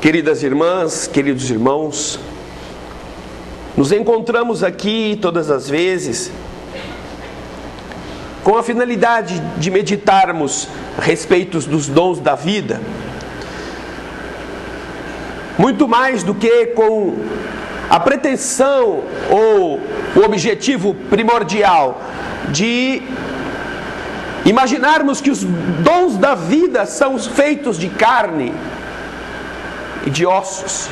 Queridas irmãs, queridos irmãos, nos encontramos aqui todas as vezes com a finalidade de meditarmos a respeito dos dons da vida, muito mais do que com a pretensão ou o objetivo primordial de imaginarmos que os dons da vida são feitos de carne e de ossos,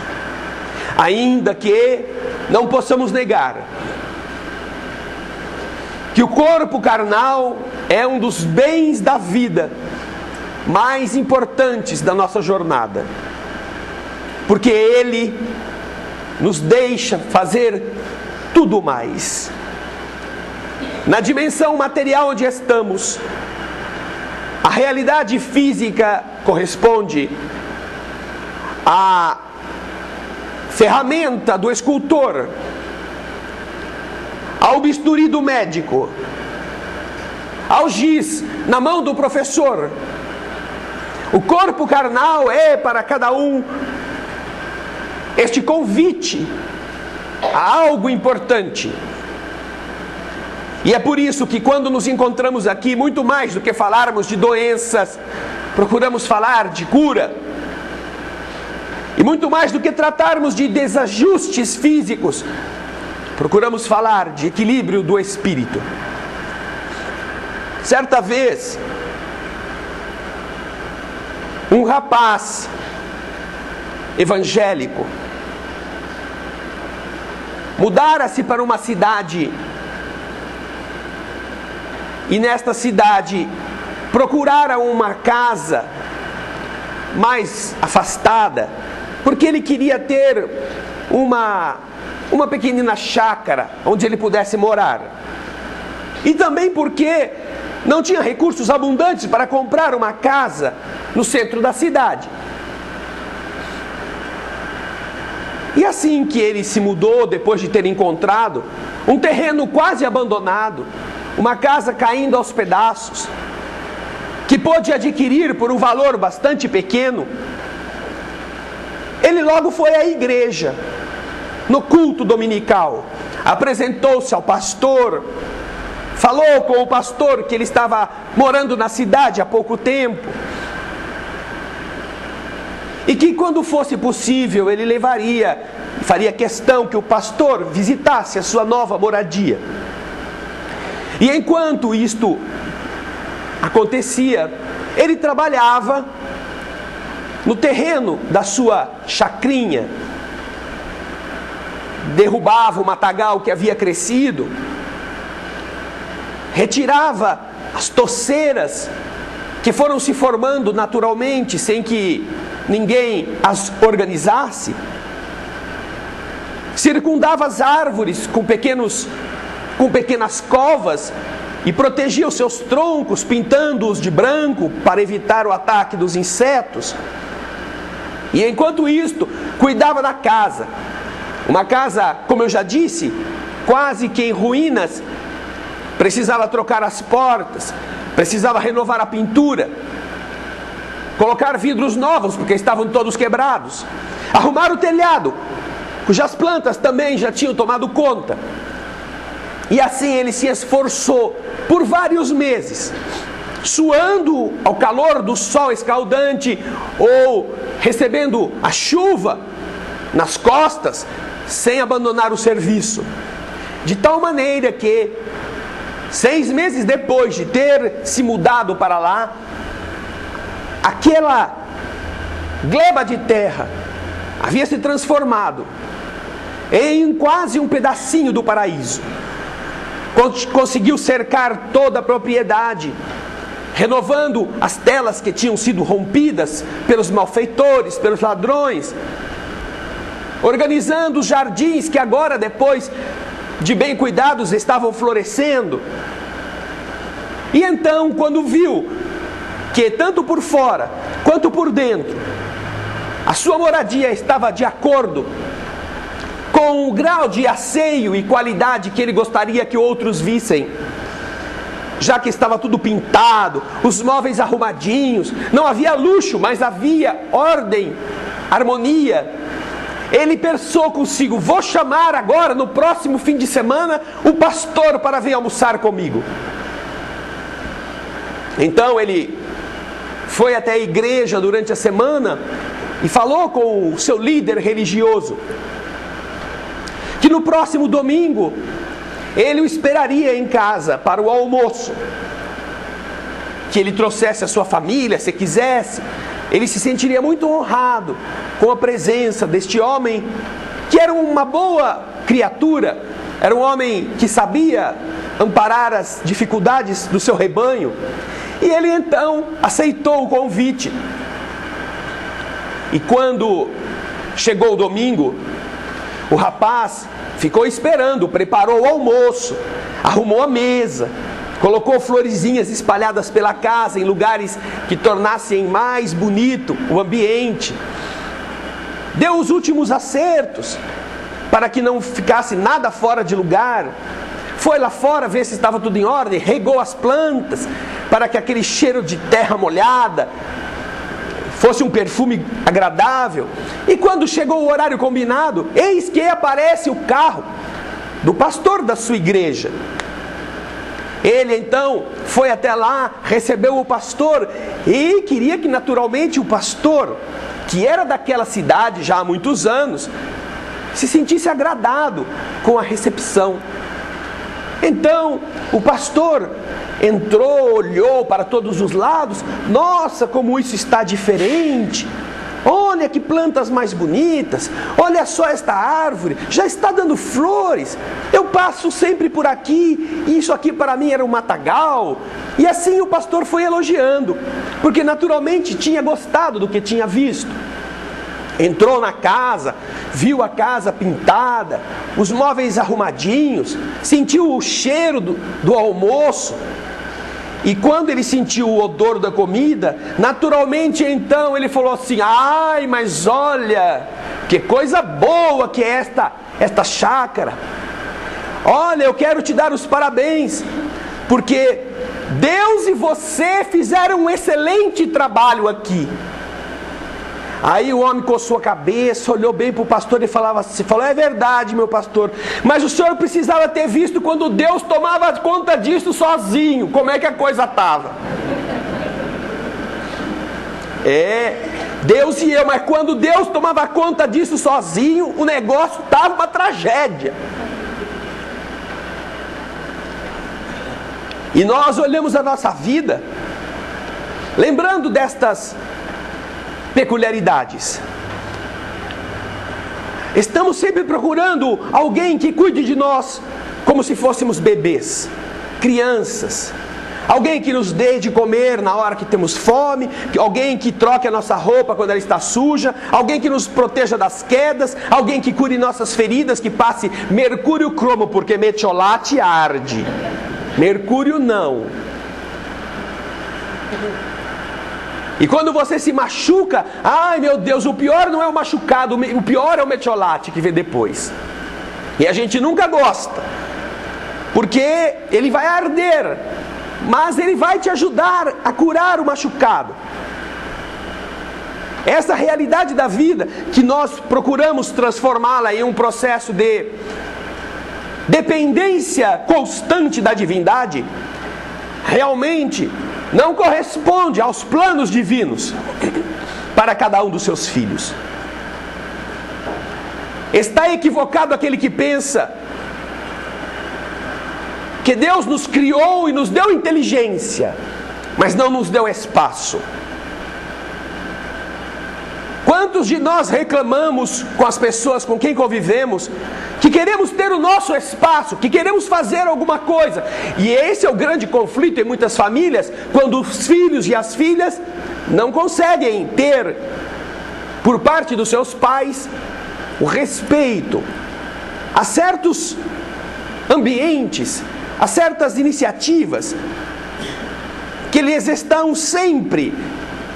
ainda que não possamos negar que o corpo carnal é um dos bens da vida mais importantes da nossa jornada, porque ele nos deixa fazer tudo mais. Na dimensão material onde estamos, a realidade física corresponde à ferramenta do escultor, ao bisturi do médico, ao giz na mão do professor. O corpo carnal é para cada um este convite a algo importante. E é por isso que quando nos encontramos aqui, muito mais do que falarmos de doenças, procuramos falar de cura. E muito mais do que tratarmos de desajustes físicos, procuramos falar de equilíbrio do espírito. Certa vez, um rapaz evangélico mudara-se para uma cidade e nesta cidade procurara uma casa mais afastada, porque ele queria ter uma pequenina chácara onde ele pudesse morar, e também porque não tinha recursos abundantes para comprar uma casa no centro da cidade. E assim que ele se mudou, depois de ter encontrado um terreno quase abandonado, uma casa caindo aos pedaços, que pôde adquirir por um valor bastante pequeno, ele logo foi à igreja, no culto dominical, apresentou-se ao pastor, falou com o pastor que ele estava morando na cidade há pouco tempo, e que quando fosse possível ele faria questão que o pastor visitasse a sua nova moradia. E enquanto isto acontecia, ele trabalhava no terreno da sua chacrinha, derrubava o matagal que havia crescido, retirava as toceiras que foram se formando naturalmente, sem que ninguém as organizasse, circundava as árvores com pequenas covas e protegia os seus troncos, pintando-os de branco para evitar o ataque dos insetos. E enquanto isto, cuidava da casa. Uma casa, como eu já disse, quase que em ruínas. Precisava trocar as portas, precisava renovar a pintura, colocar vidros novos, porque estavam todos quebrados, arrumar o telhado, cujas plantas também já tinham tomado conta. E assim ele se esforçou por vários meses, suando ao calor do sol escaldante ou recebendo a chuva nas costas, sem abandonar o serviço. De tal maneira que 6 meses depois de ter se mudado para lá, aquela gleba de terra havia se transformado em quase um pedacinho do paraíso. Conseguiu cercar toda a propriedade, renovando as telas que tinham sido rompidas pelos malfeitores, pelos ladrões, organizando os jardins que agora, depois de bem cuidados, estavam florescendo. E então, quando viu que tanto por fora quanto por dentro a sua moradia estava de acordo com o grau de asseio e qualidade que ele gostaria que outros vissem, já que estava tudo pintado, os móveis arrumadinhos, não havia luxo, mas havia ordem harmonia, ele pensou consigo: vou chamar agora, no próximo fim de semana, o pastor para vir almoçar comigo. Então ele foi até a igreja durante a semana e falou com o seu líder religioso que no próximo domingo ele o esperaria em casa para o almoço, que ele trouxesse a sua família, se quisesse. Ele se sentiria muito honrado com a presença deste homem, que era uma boa criatura, era um homem que sabia amparar as dificuldades do seu rebanho. E ele então aceitou o convite. E quando chegou o domingo, o rapaz ficou esperando, preparou o almoço, arrumou a mesa, colocou florezinhas espalhadas pela casa em lugares que tornassem mais bonito o ambiente. Deu os últimos acertos para que não ficasse nada fora de lugar. Foi lá fora ver se estava tudo em ordem, regou as plantas para que aquele cheiro de terra molhada fosse um perfume agradável. E quando chegou o horário combinado, eis que aparece o carro do pastor da sua igreja. Ele então foi até lá, recebeu o pastor e queria que naturalmente o pastor, que era daquela cidade já há muitos anos, se sentisse agradado com a recepção. Então o pastor entrou, olhou para todos os lados. Nossa, como isso está diferente! Olha que plantas mais bonitas! Olha só esta árvore, já está dando flores. Eu passo sempre por aqui, e isso aqui para mim era um matagal. E assim o pastor foi elogiando, porque naturalmente tinha gostado do que tinha visto. Entrou na casa, viu a casa pintada, os móveis arrumadinhos, sentiu o cheiro do almoço. E quando ele sentiu o odor da comida, naturalmente então ele falou assim: ai, mas olha, que coisa boa que é esta chácara. Olha, eu quero te dar os parabéns, porque Deus e você fizeram um excelente trabalho aqui. Aí o homem coçou a cabeça, olhou bem para o pastor e falou: é verdade, meu pastor, mas o senhor precisava ter visto quando Deus tomava conta disso sozinho, como é que a coisa estava. Deus e eu, mas quando Deus tomava conta disso sozinho, o negócio estava uma tragédia. E nós olhamos a nossa vida, lembrando destas peculiaridades. Estamos sempre procurando alguém que cuide de nós como se fôssemos bebês, crianças. Alguém que nos dê de comer na hora que temos fome, alguém que troque a nossa roupa quando ela está suja, alguém que nos proteja das quedas, alguém que cure nossas feridas, que passe mercúrio cromo, porque metiolate arde, mercúrio não. E quando você se machuca, ai meu Deus, o pior não é o machucado, o pior é o metiolate que vem depois. E a gente nunca gosta, porque ele vai arder, mas ele vai te ajudar a curar o machucado. Essa realidade da vida, que nós procuramos transformá-la em um processo de dependência constante da divindade, realmente não corresponde aos planos divinos para cada um dos seus filhos. Está equivocado aquele que pensa que Deus nos criou e nos deu inteligência, mas não nos deu espaço. Quantos de nós reclamamos com as pessoas com quem convivemos que queremos ter o nosso espaço, que queremos fazer alguma coisa? E esse é o grande conflito em muitas famílias, quando os filhos e as filhas não conseguem ter, por parte dos seus pais, o respeito a certos ambientes, a certas iniciativas que lhes estão sempre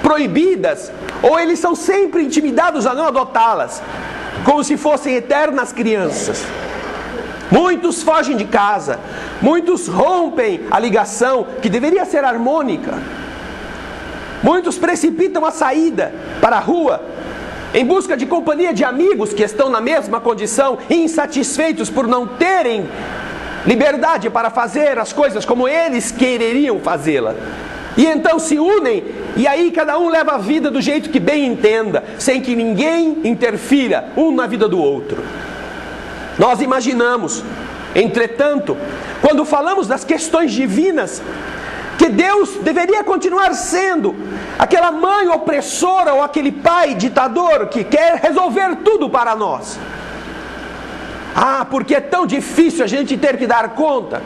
proibidas, ou eles são sempre intimidados a não adotá-las, como se fossem eternas crianças. Muitos fogem de casa, muitos rompem a ligação que deveria ser harmônica, muitos precipitam a saída para a rua em busca de companhia de amigos que estão na mesma condição, insatisfeitos por não terem liberdade para fazer as coisas como eles quereriam fazê-la. E então se unem, e aí cada um leva a vida do jeito que bem entenda, sem que ninguém interfira um na vida do outro. Nós imaginamos, entretanto, quando falamos das questões divinas, que Deus deveria continuar sendo aquela mãe opressora ou aquele pai ditador que quer resolver tudo para nós. Porque é tão difícil a gente ter que dar conta.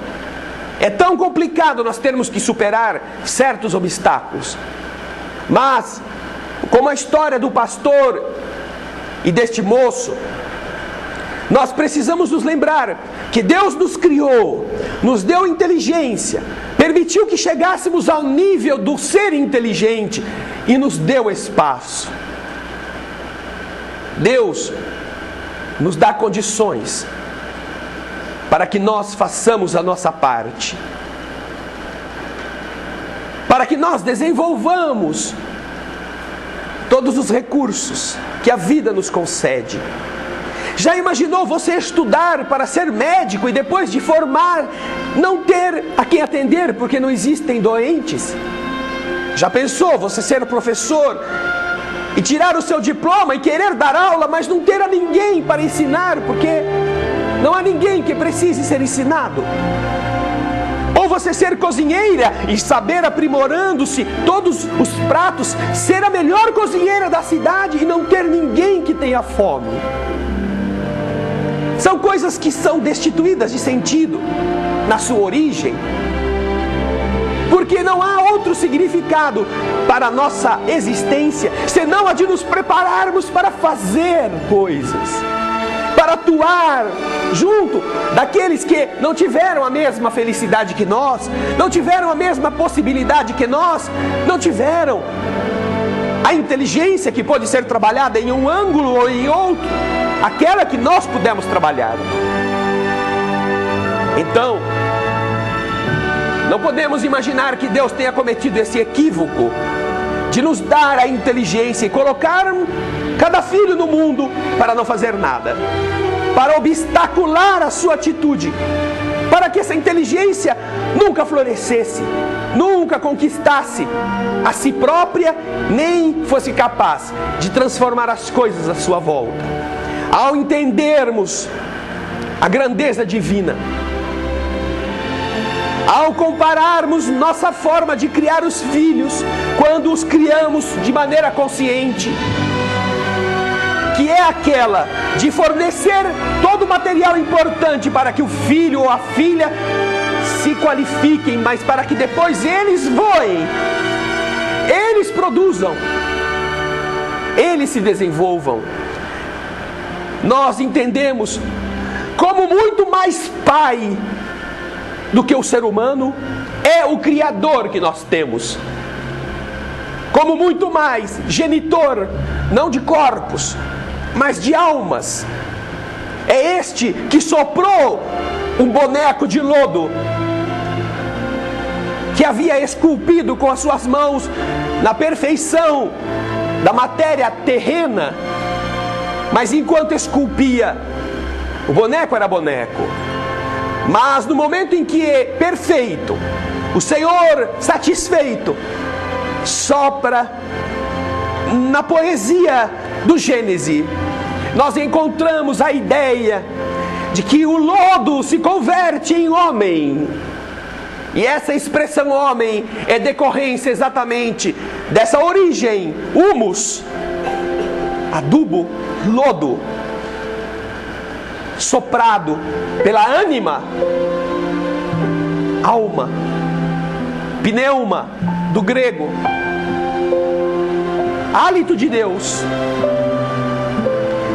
É tão complicado nós termos que superar certos obstáculos. Mas, como a história do pastor e deste moço, nós precisamos nos lembrar que Deus nos criou, nos deu inteligência, permitiu que chegássemos ao nível do ser inteligente e nos deu espaço. Deus nos dá condições para que nós façamos a nossa parte, para que nós desenvolvamos todos os recursos que a vida nos concede. Já imaginou você estudar para ser médico e depois de formar não ter a quem atender porque não existem doentes? Já pensou você ser professor e tirar o seu diploma e querer dar aula, mas não ter a ninguém para ensinar porque não há ninguém que precise ser ensinado? Ou você ser cozinheira e saber, aprimorando-se todos os pratos, ser a melhor cozinheira da cidade e não ter ninguém que tenha fome? São coisas que são destituídas de sentido na sua origem, porque não há outro significado para a nossa existência senão a de nos prepararmos para fazer coisas, para atuar junto daqueles que não tiveram a mesma felicidade que nós, não tiveram a mesma possibilidade que nós, não tiveram a inteligência que pode ser trabalhada em um ângulo ou em outro, aquela que nós pudemos trabalhar. Então, não podemos imaginar que Deus tenha cometido esse equívoco de nos dar a inteligência e colocar cada filho no mundo para não fazer nada, para obstacular a sua atitude, para que essa inteligência nunca florescesse, nunca conquistasse a si própria, nem fosse capaz de transformar as coisas à sua volta. Ao entendermos a grandeza divina, ao compararmos nossa forma de criar os filhos, quando os criamos de maneira consciente, que é aquela de fornecer todo o material importante para que o filho ou a filha se qualifiquem, mas para que depois eles voem, eles produzam, eles se desenvolvam. Nós entendemos como muito mais pai do que o ser humano é o Criador que nós temos, como muito mais genitor, não de corpos, mas de almas. É este que soprou um boneco de lodo, que havia esculpido com as suas mãos na perfeição da matéria terrena, mas enquanto esculpia, o boneco era boneco. Mas no momento em que é perfeito, o Senhor satisfeito sopra na poesia do Gênesis, nós encontramos a ideia de que o lodo se converte em homem. E essa expressão homem é decorrência exatamente dessa origem, humus, adubo, lodo, soprado pela ânima, alma, pneuma, do grego, hálito de Deus,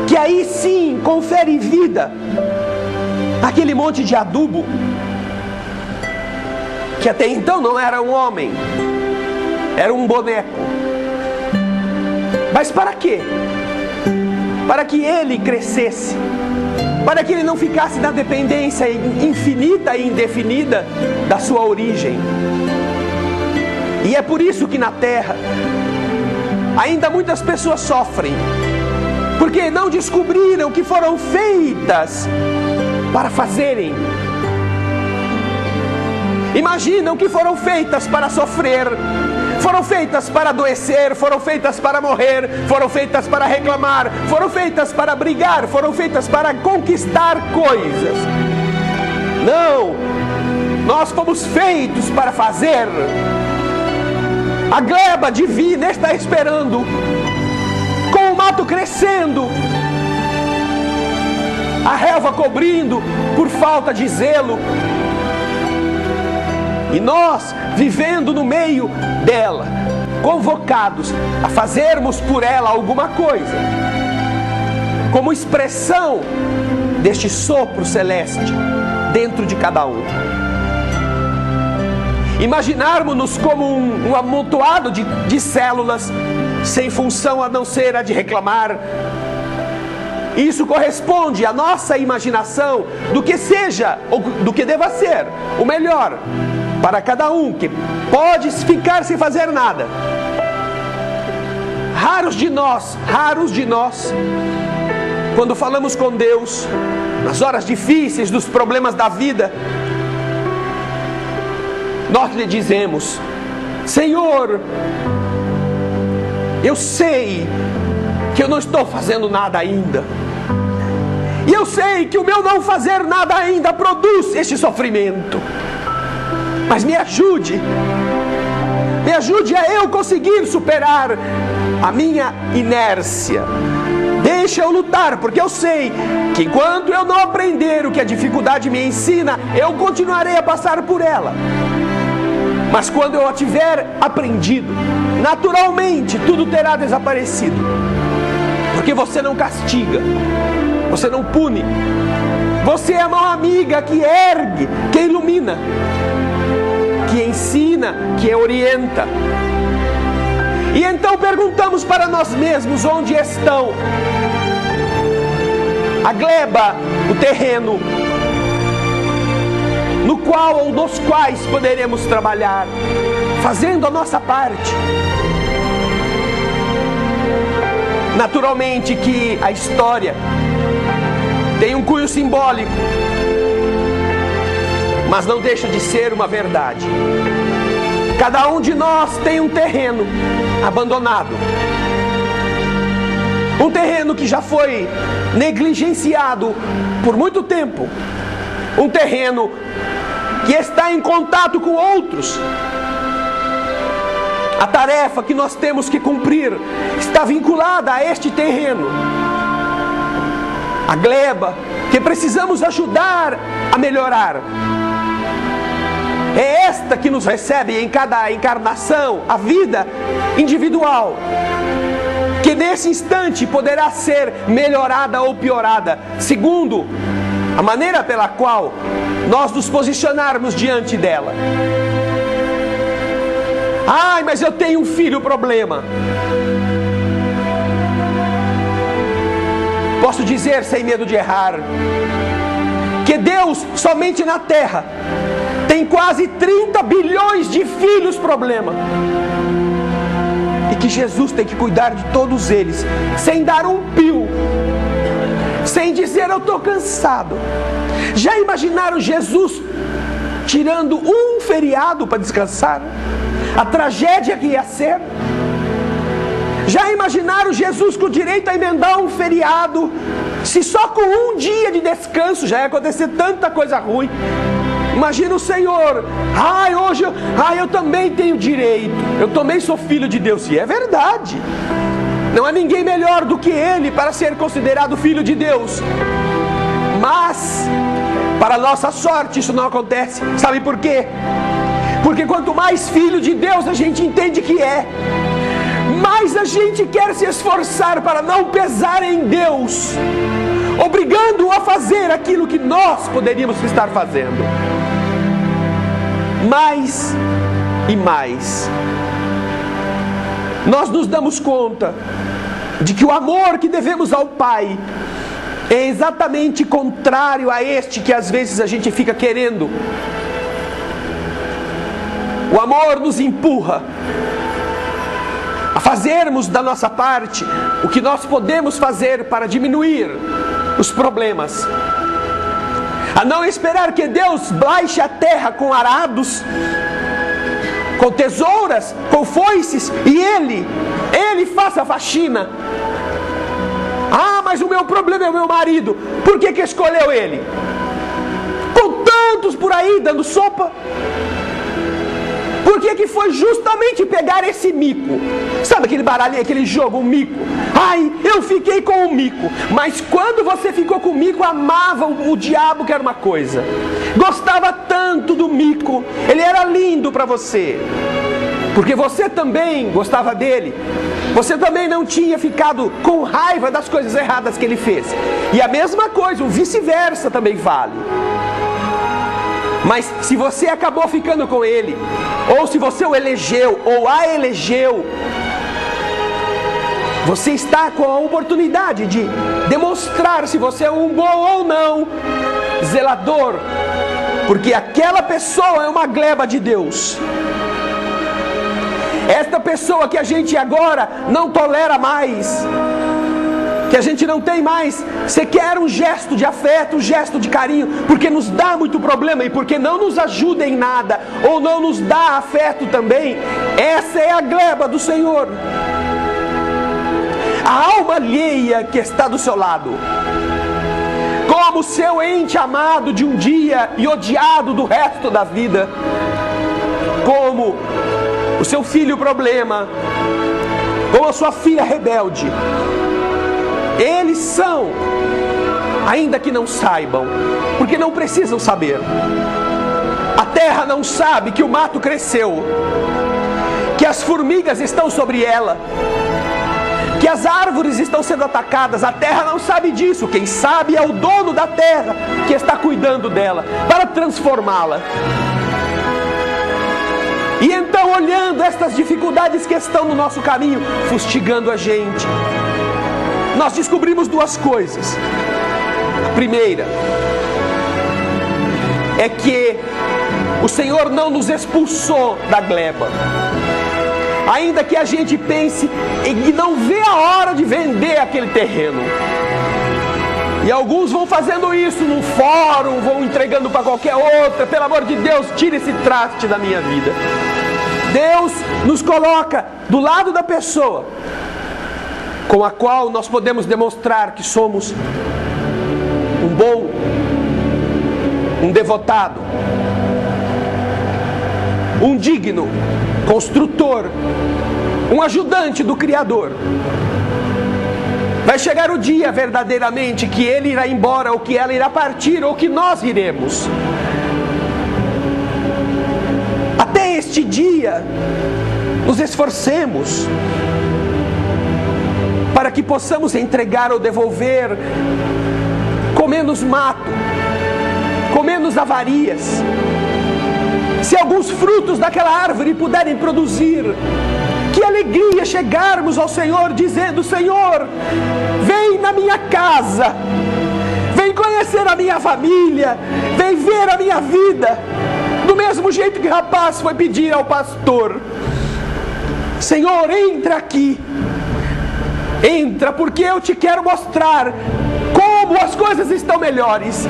que aí sim confere vida àquele monte de adubo, que até então não era um homem, era um boneco. Mas para quê? Para que ele crescesse, para que ele não ficasse na dependência infinita e indefinida da sua origem. E é por isso que na terra ainda muitas pessoas sofrem, porque não descobriram que foram feitas para fazerem. Imaginam que foram feitas para sofrer, foram feitas para adoecer, foram feitas para morrer, foram feitas para reclamar, foram feitas para brigar, foram feitas para conquistar coisas. Não, nós fomos feitos para fazer. A gleba divina está esperando, com o mato crescendo, a relva cobrindo por falta de zelo, e nós vivendo no meio dela, convocados a fazermos por ela alguma coisa, como expressão deste sopro celeste dentro de cada um. Imaginarmos-nos como um amontoado de células, sem função a não ser a de reclamar. Isso corresponde à nossa imaginação do que seja, ou do que deva ser, o melhor para cada um, que pode ficar sem fazer nada. Raros de nós, quando falamos com Deus, nas horas difíceis, dos problemas da vida, nós lhe dizemos: Senhor, eu sei que eu não estou fazendo nada ainda, e eu sei que o meu não fazer nada ainda produz este sofrimento, mas me ajude a eu conseguir superar a minha inércia. Deixa eu lutar, porque eu sei que enquanto eu não aprender o que a dificuldade me ensina, eu continuarei a passar por ela. Mas quando eu a tiver aprendido, naturalmente tudo terá desaparecido. Porque você não castiga, você não pune, você é a mão amiga que ergue, que ilumina, que ensina, que orienta. E então perguntamos para nós mesmos: onde estão a gleba, o terreno no qual ou nos quais poderemos trabalhar, fazendo a nossa parte? Naturalmente que a história tem um cunho simbólico, mas não deixa de ser uma verdade. Cada um de nós tem um terreno abandonado, um terreno que já foi negligenciado por muito tempo, um terreno que está em contato com outros. A tarefa que nós temos que cumprir está vinculada a este terreno, a gleba que precisamos ajudar a melhorar. É esta que nos recebe em cada encarnação, a vida individual, que nesse instante poderá ser melhorada ou piorada, segundo a maneira pela qual nós nos posicionarmos diante dela. Ai, mas eu tenho um filho problema. Posso dizer, sem medo de errar, que Deus, somente na terra, tem quase 30 bilhões de filhos problema, e que Jesus tem que cuidar de todos eles, sem dar um pio, sem dizer eu estou cansado. Já imaginaram Jesus tirando um feriado para descansar? A tragédia que ia ser. Já imaginaram Jesus com direito a emendar um feriado, se só com um dia de descanso já ia acontecer tanta coisa ruim? Imagina o Senhor: hoje eu também tenho direito, eu também sou filho de Deus. E é verdade, não há ninguém melhor do que Ele para ser considerado filho de Deus. Mas, para nossa sorte, isso não acontece. Sabe por quê? Porque quanto mais filho de Deus a gente entende que é, mais a gente quer se esforçar para não pesar em Deus, obrigando-o a fazer aquilo que nós poderíamos estar fazendo. Mais e mais, nós nos damos conta de que o amor que devemos ao Pai é exatamente contrário a este que às vezes a gente fica querendo. O amor nos empurra a fazermos da nossa parte o que nós podemos fazer para diminuir os problemas, a não esperar que Deus baixe a terra com arados, com tesouras, com foices, e Ele faça a faxina. Ah, mas o meu problema é o meu marido. Por que escolheu ele? Com tantos por aí dando sopa. Por que foi justamente pegar esse mico? Sabe aquele baralho, aquele jogo, o mico? Ai, eu fiquei com o mico. Mas quando você ficou com o mico, amava o diabo, que era uma coisa. Gostava tanto do mico. Ele era lindo para você. Porque você também gostava dele. Você também não tinha ficado com raiva das coisas erradas que ele fez. E a mesma coisa, o vice-versa também vale. Mas se você acabou ficando com ele, ou se você o elegeu, ou a elegeu, você está com a oportunidade de demonstrar se você é um bom ou não zelador, porque aquela pessoa é uma gleba de Deus. Esta pessoa que a gente agora não tolera mais, que a gente não tem mais sequer um gesto de afeto, um gesto de carinho, porque nos dá muito problema e porque não nos ajuda em nada, ou não nos dá afeto também. Essa é a gleba do Senhor. A alma alheia que está do seu lado, como seu ente amado de um dia e odiado do resto da vida, como o seu filho problema, como a sua filha rebelde. Eles são, ainda que não saibam, porque não precisam saber. A terra não sabe que o mato cresceu, que as formigas estão sobre ela, que as árvores estão sendo atacadas. A terra não sabe disso. Quem sabe é o dono da terra, que está cuidando dela para transformá-la. E então, olhando estas dificuldades que estão no nosso caminho, fustigando a gente, nós descobrimos duas coisas. A primeira é que o Senhor não nos expulsou da gleba. Ainda que a gente pense e não vê a hora de vender aquele terreno. E alguns vão fazendo isso no fórum, vão entregando para qualquer outra. Pelo amor de Deus, tira esse traste da minha vida. Deus nos coloca do lado da pessoa com a qual nós podemos demonstrar que somos um bom, um devotado, um digno construtor, um ajudante do Criador. Vai chegar o dia verdadeiramente que ele irá embora, ou que ela irá partir, ou que nós iremos. Até este dia, nos esforcemos para que possamos entregar ou devolver com menos mato, com menos avarias. Se alguns frutos daquela árvore puderem produzir, que alegria chegarmos ao Senhor dizendo: Senhor, vem na minha casa, vem conhecer a minha família, vem ver a minha vida. Do mesmo jeito que o rapaz foi pedir ao pastor: Senhor, entra aqui. Entra, porque eu te quero mostrar como as coisas estão melhores.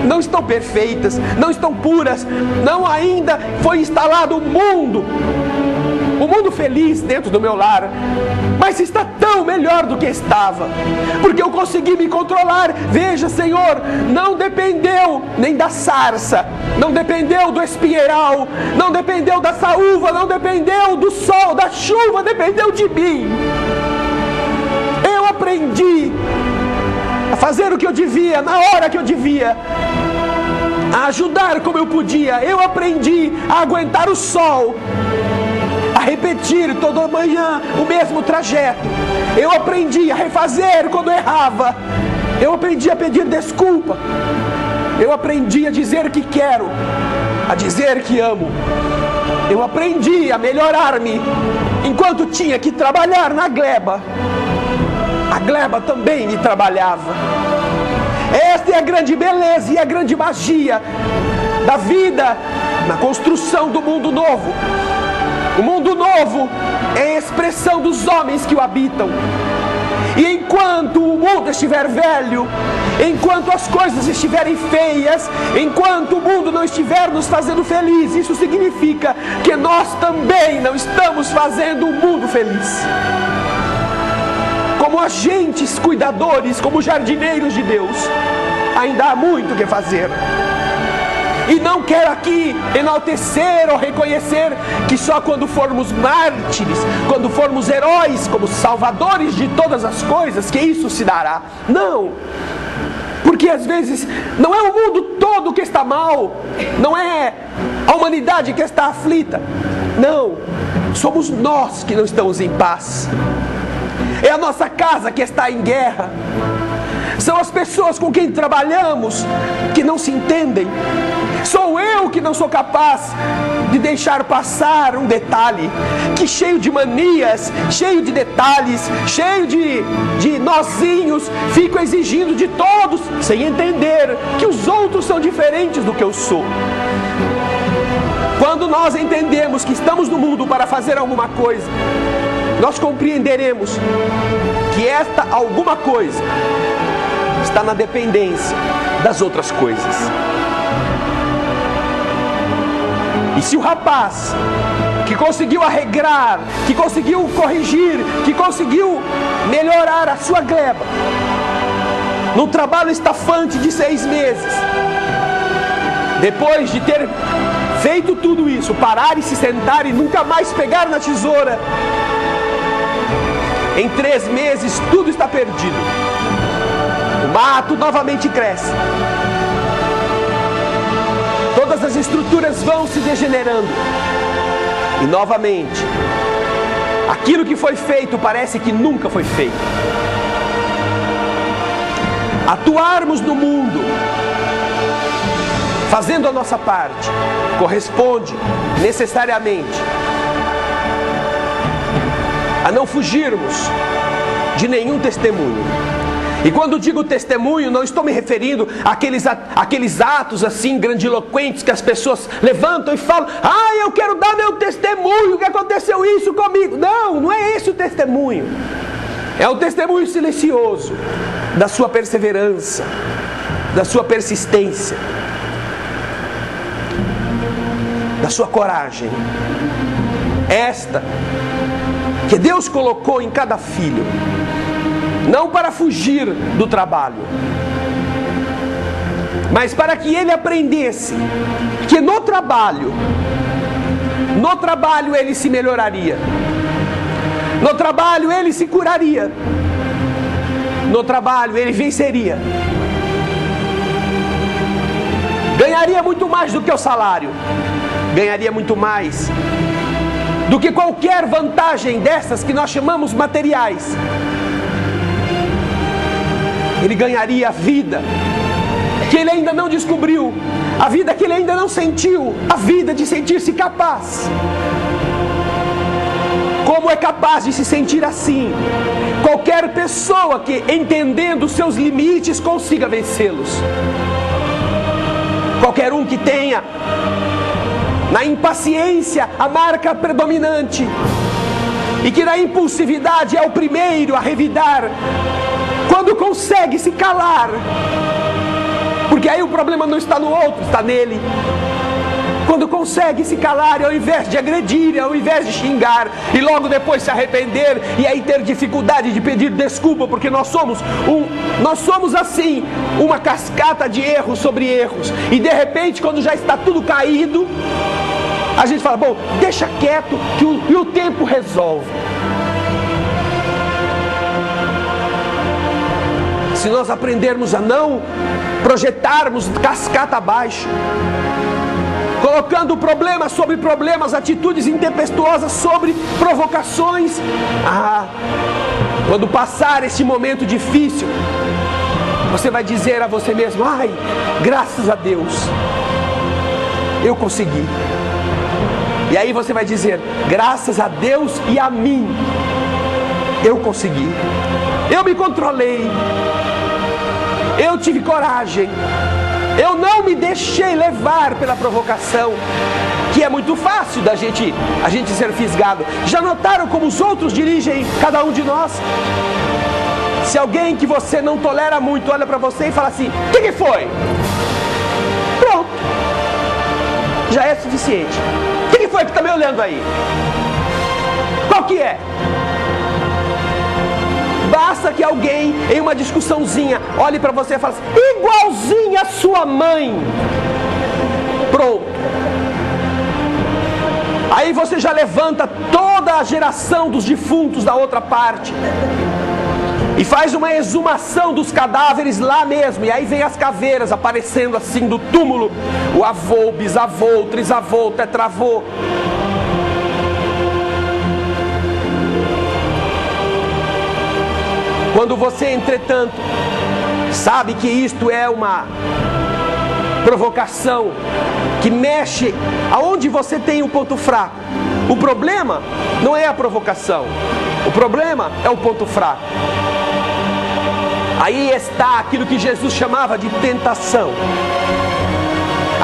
Não estão perfeitas, não estão puras, não ainda foi instalado o mundo feliz dentro do meu lar, mas está tão melhor do que estava, porque eu consegui me controlar. Veja, Senhor, não dependeu nem da sarça, não dependeu do espinheiral, não dependeu da saúva, não dependeu do sol, da chuva, dependeu de mim. Eu aprendi a fazer o que eu devia, na hora que eu devia, a ajudar como eu podia. Eu aprendi a aguentar o sol, a repetir toda manhã o mesmo trajeto. Eu aprendi a refazer quando errava. Eu aprendi a pedir desculpa. Eu aprendi a dizer que quero, a dizer que amo. Eu aprendi a melhorar-me enquanto tinha que trabalhar na gleba. A gleba também me trabalhava. Esta é a grande beleza e a grande magia da vida na construção do mundo novo. O mundo novo é a expressão dos homens que o habitam. E enquanto o mundo estiver velho, enquanto as coisas estiverem feias, enquanto o mundo não estiver nos fazendo feliz, isso significa que nós também não estamos fazendo o mundo feliz. Como agentes cuidadores, como jardineiros de Deus, ainda há muito o que fazer. E não quero aqui enaltecer ou reconhecer que só quando formos mártires, quando formos heróis, como salvadores de todas as coisas, que isso se dará. Não, porque às vezes não é o mundo todo que está mal, não é a humanidade que está aflita. Não, somos nós que não estamos em paz. É a nossa casa que está em guerra. São as pessoas com quem trabalhamos que não se entendem. Sou eu que não sou capaz de deixar passar um detalhe, que cheio de manias, cheio de detalhes, cheio de nozinhos, fico exigindo de todos, sem entender que os outros são diferentes do que eu sou. Quando nós entendemos que estamos no mundo para fazer alguma coisa, nós compreenderemos que esta alguma coisa está na dependência das outras coisas. E se o rapaz que conseguiu arregrar, que conseguiu corrigir, que conseguiu melhorar a sua gleba, num trabalho estafante de 6 meses, depois de ter feito tudo isso, parar e se sentar e nunca mais pegar na tesoura, em 3 meses tudo está perdido. O mato novamente cresce. Todas as estruturas vão se degenerando. E novamente, aquilo que foi feito parece que nunca foi feito. Atuarmos no mundo, fazendo a nossa parte, corresponde necessariamente a não fugirmos de nenhum testemunho. E quando digo testemunho, não estou me referindo àqueles atos assim grandiloquentes que as pessoas levantam e falam: ah, eu quero dar meu testemunho, que aconteceu isso comigo. Não, não é esse o testemunho. É o testemunho silencioso da sua perseverança, da sua persistência, da sua coragem. Esta que Deus colocou em cada filho, não para fugir do trabalho, mas para que ele aprendesse que no trabalho ele se melhoraria, no trabalho ele se curaria, no trabalho ele venceria, ganharia muito mais do que o salário, ganharia muito mais do que qualquer vantagem dessas que nós chamamos materiais. Ele ganharia a vida que ele ainda não descobriu, a vida que ele ainda não sentiu, a vida de sentir-se capaz. Como é capaz de se sentir assim qualquer pessoa que, entendendo os seus limites, consiga vencê-los? Qualquer um que tenha na impaciência a marca predominante e que na impulsividade é o primeiro a revidar, quando consegue se calar, porque aí o problema não está no outro, está nele. Quando consegue se calar, e ao invés de agredir, ao invés de xingar, e logo depois se arrepender, e aí ter dificuldade de pedir desculpa, porque nós somos assim, uma cascata de erros sobre erros, e de repente, quando já está tudo caído, a gente fala: bom, deixa quieto, que o tempo resolve. Se nós aprendermos a não projetarmos cascata abaixo, colocando problemas sobre problemas, atitudes intempestuosas sobre provocações, quando passar esse momento difícil, você vai dizer a você mesmo: ai, graças a Deus, eu consegui. E aí você vai dizer: graças a Deus e a mim, eu consegui. Eu me controlei, eu tive coragem, Eu não me deixei levar pela provocação, que é muito fácil a gente ser fisgado. Já notaram como os outros dirigem cada um de nós? Se alguém que você não tolera muito olha para você e fala assim: o que foi? Pronto, já é suficiente. O que foi que está me olhando aí? Qual que é? Basta que alguém, em uma discussãozinha, olhe para você e fale assim: igualzinha a sua mãe. Pronto. Aí você já levanta toda a geração dos defuntos da outra parte e faz uma exumação dos cadáveres lá mesmo. E aí vem as caveiras aparecendo assim do túmulo: o avô, o bisavô, o trisavô, o tetravô. Quando você, entretanto, sabe que isto é uma provocação que mexe aonde você tem um ponto fraco, o problema não é a provocação, o problema é o ponto fraco. Aí está aquilo que Jesus chamava de tentação.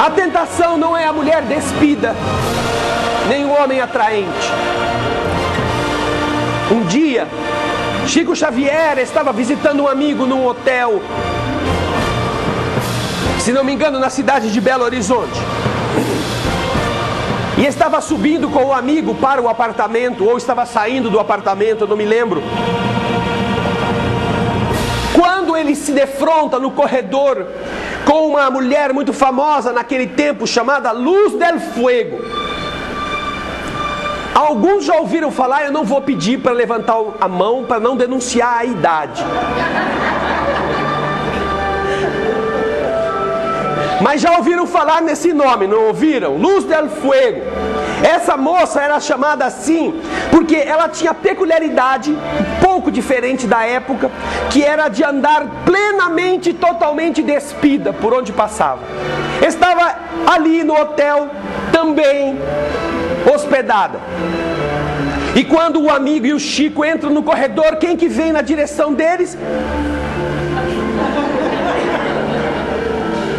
A tentação não é a mulher despida, nem o homem atraente. Um dia, Chico Xavier estava visitando um amigo num hotel, se não me engano, na cidade de Belo Horizonte. E estava subindo com o amigo para o apartamento, ou estava saindo do apartamento, eu não me lembro. Quando ele se defronta no corredor com uma mulher muito famosa naquele tempo, chamada Luz del Fuego. Alguns já ouviram falar, eu não vou pedir para levantar a mão para não denunciar a idade. Mas já ouviram falar nesse nome, não ouviram? Luz del Fuego. Essa moça era chamada assim porque ela tinha peculiaridade, um pouco diferente da época, que era de andar plenamente, totalmente despida por onde passava. Estava ali no hotel também hospedada. E quando o amigo e o Chico entram no corredor, quem que vem na direção deles?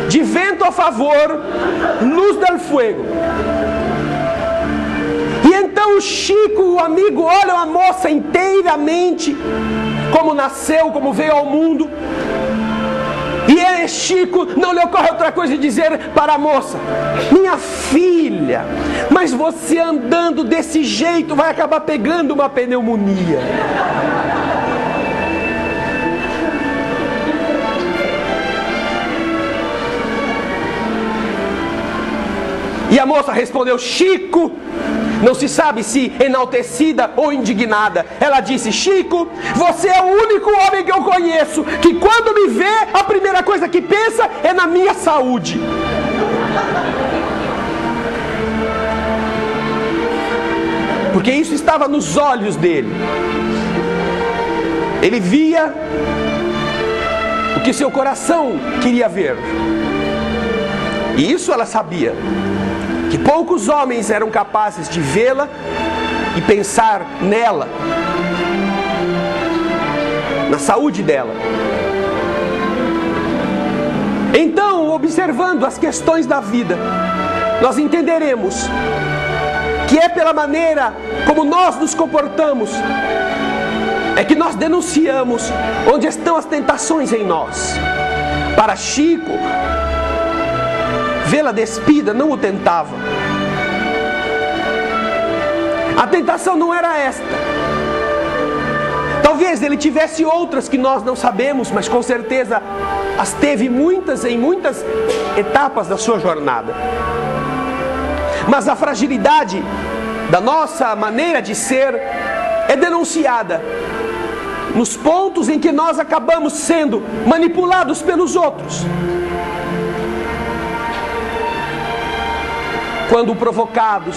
De vento a favor, Luz del Fuego. E então o Chico, o amigo, olham a moça inteiramente, como nasceu, como veio ao mundo. E Chico, não lhe ocorre outra coisa de dizer para a moça: minha filha, mas você andando desse jeito vai acabar pegando uma pneumonia. E a moça respondeu: Chico, não se sabe se enaltecida ou indignada. Ela disse: Chico, você é o único homem que eu conheço que quando me vê, a primeira coisa que pensa é na minha saúde. Porque isso estava nos olhos dele. Ele via o que seu coração queria ver. E isso ela sabia, que poucos homens eram capazes de vê-la e pensar nela, na saúde dela. Então, observando as questões da vida, nós entenderemos que é pela maneira como nós nos comportamos é que nós denunciamos onde estão as tentações em nós. Para Chico, vê-la despida não o tentava. A tentação não era esta. Talvez ele tivesse outras que nós não sabemos, mas com certeza as teve muitas em muitas etapas da sua jornada. Mas a fragilidade da nossa maneira de ser é denunciada nos pontos em que nós acabamos sendo manipulados pelos outros. Quando provocados,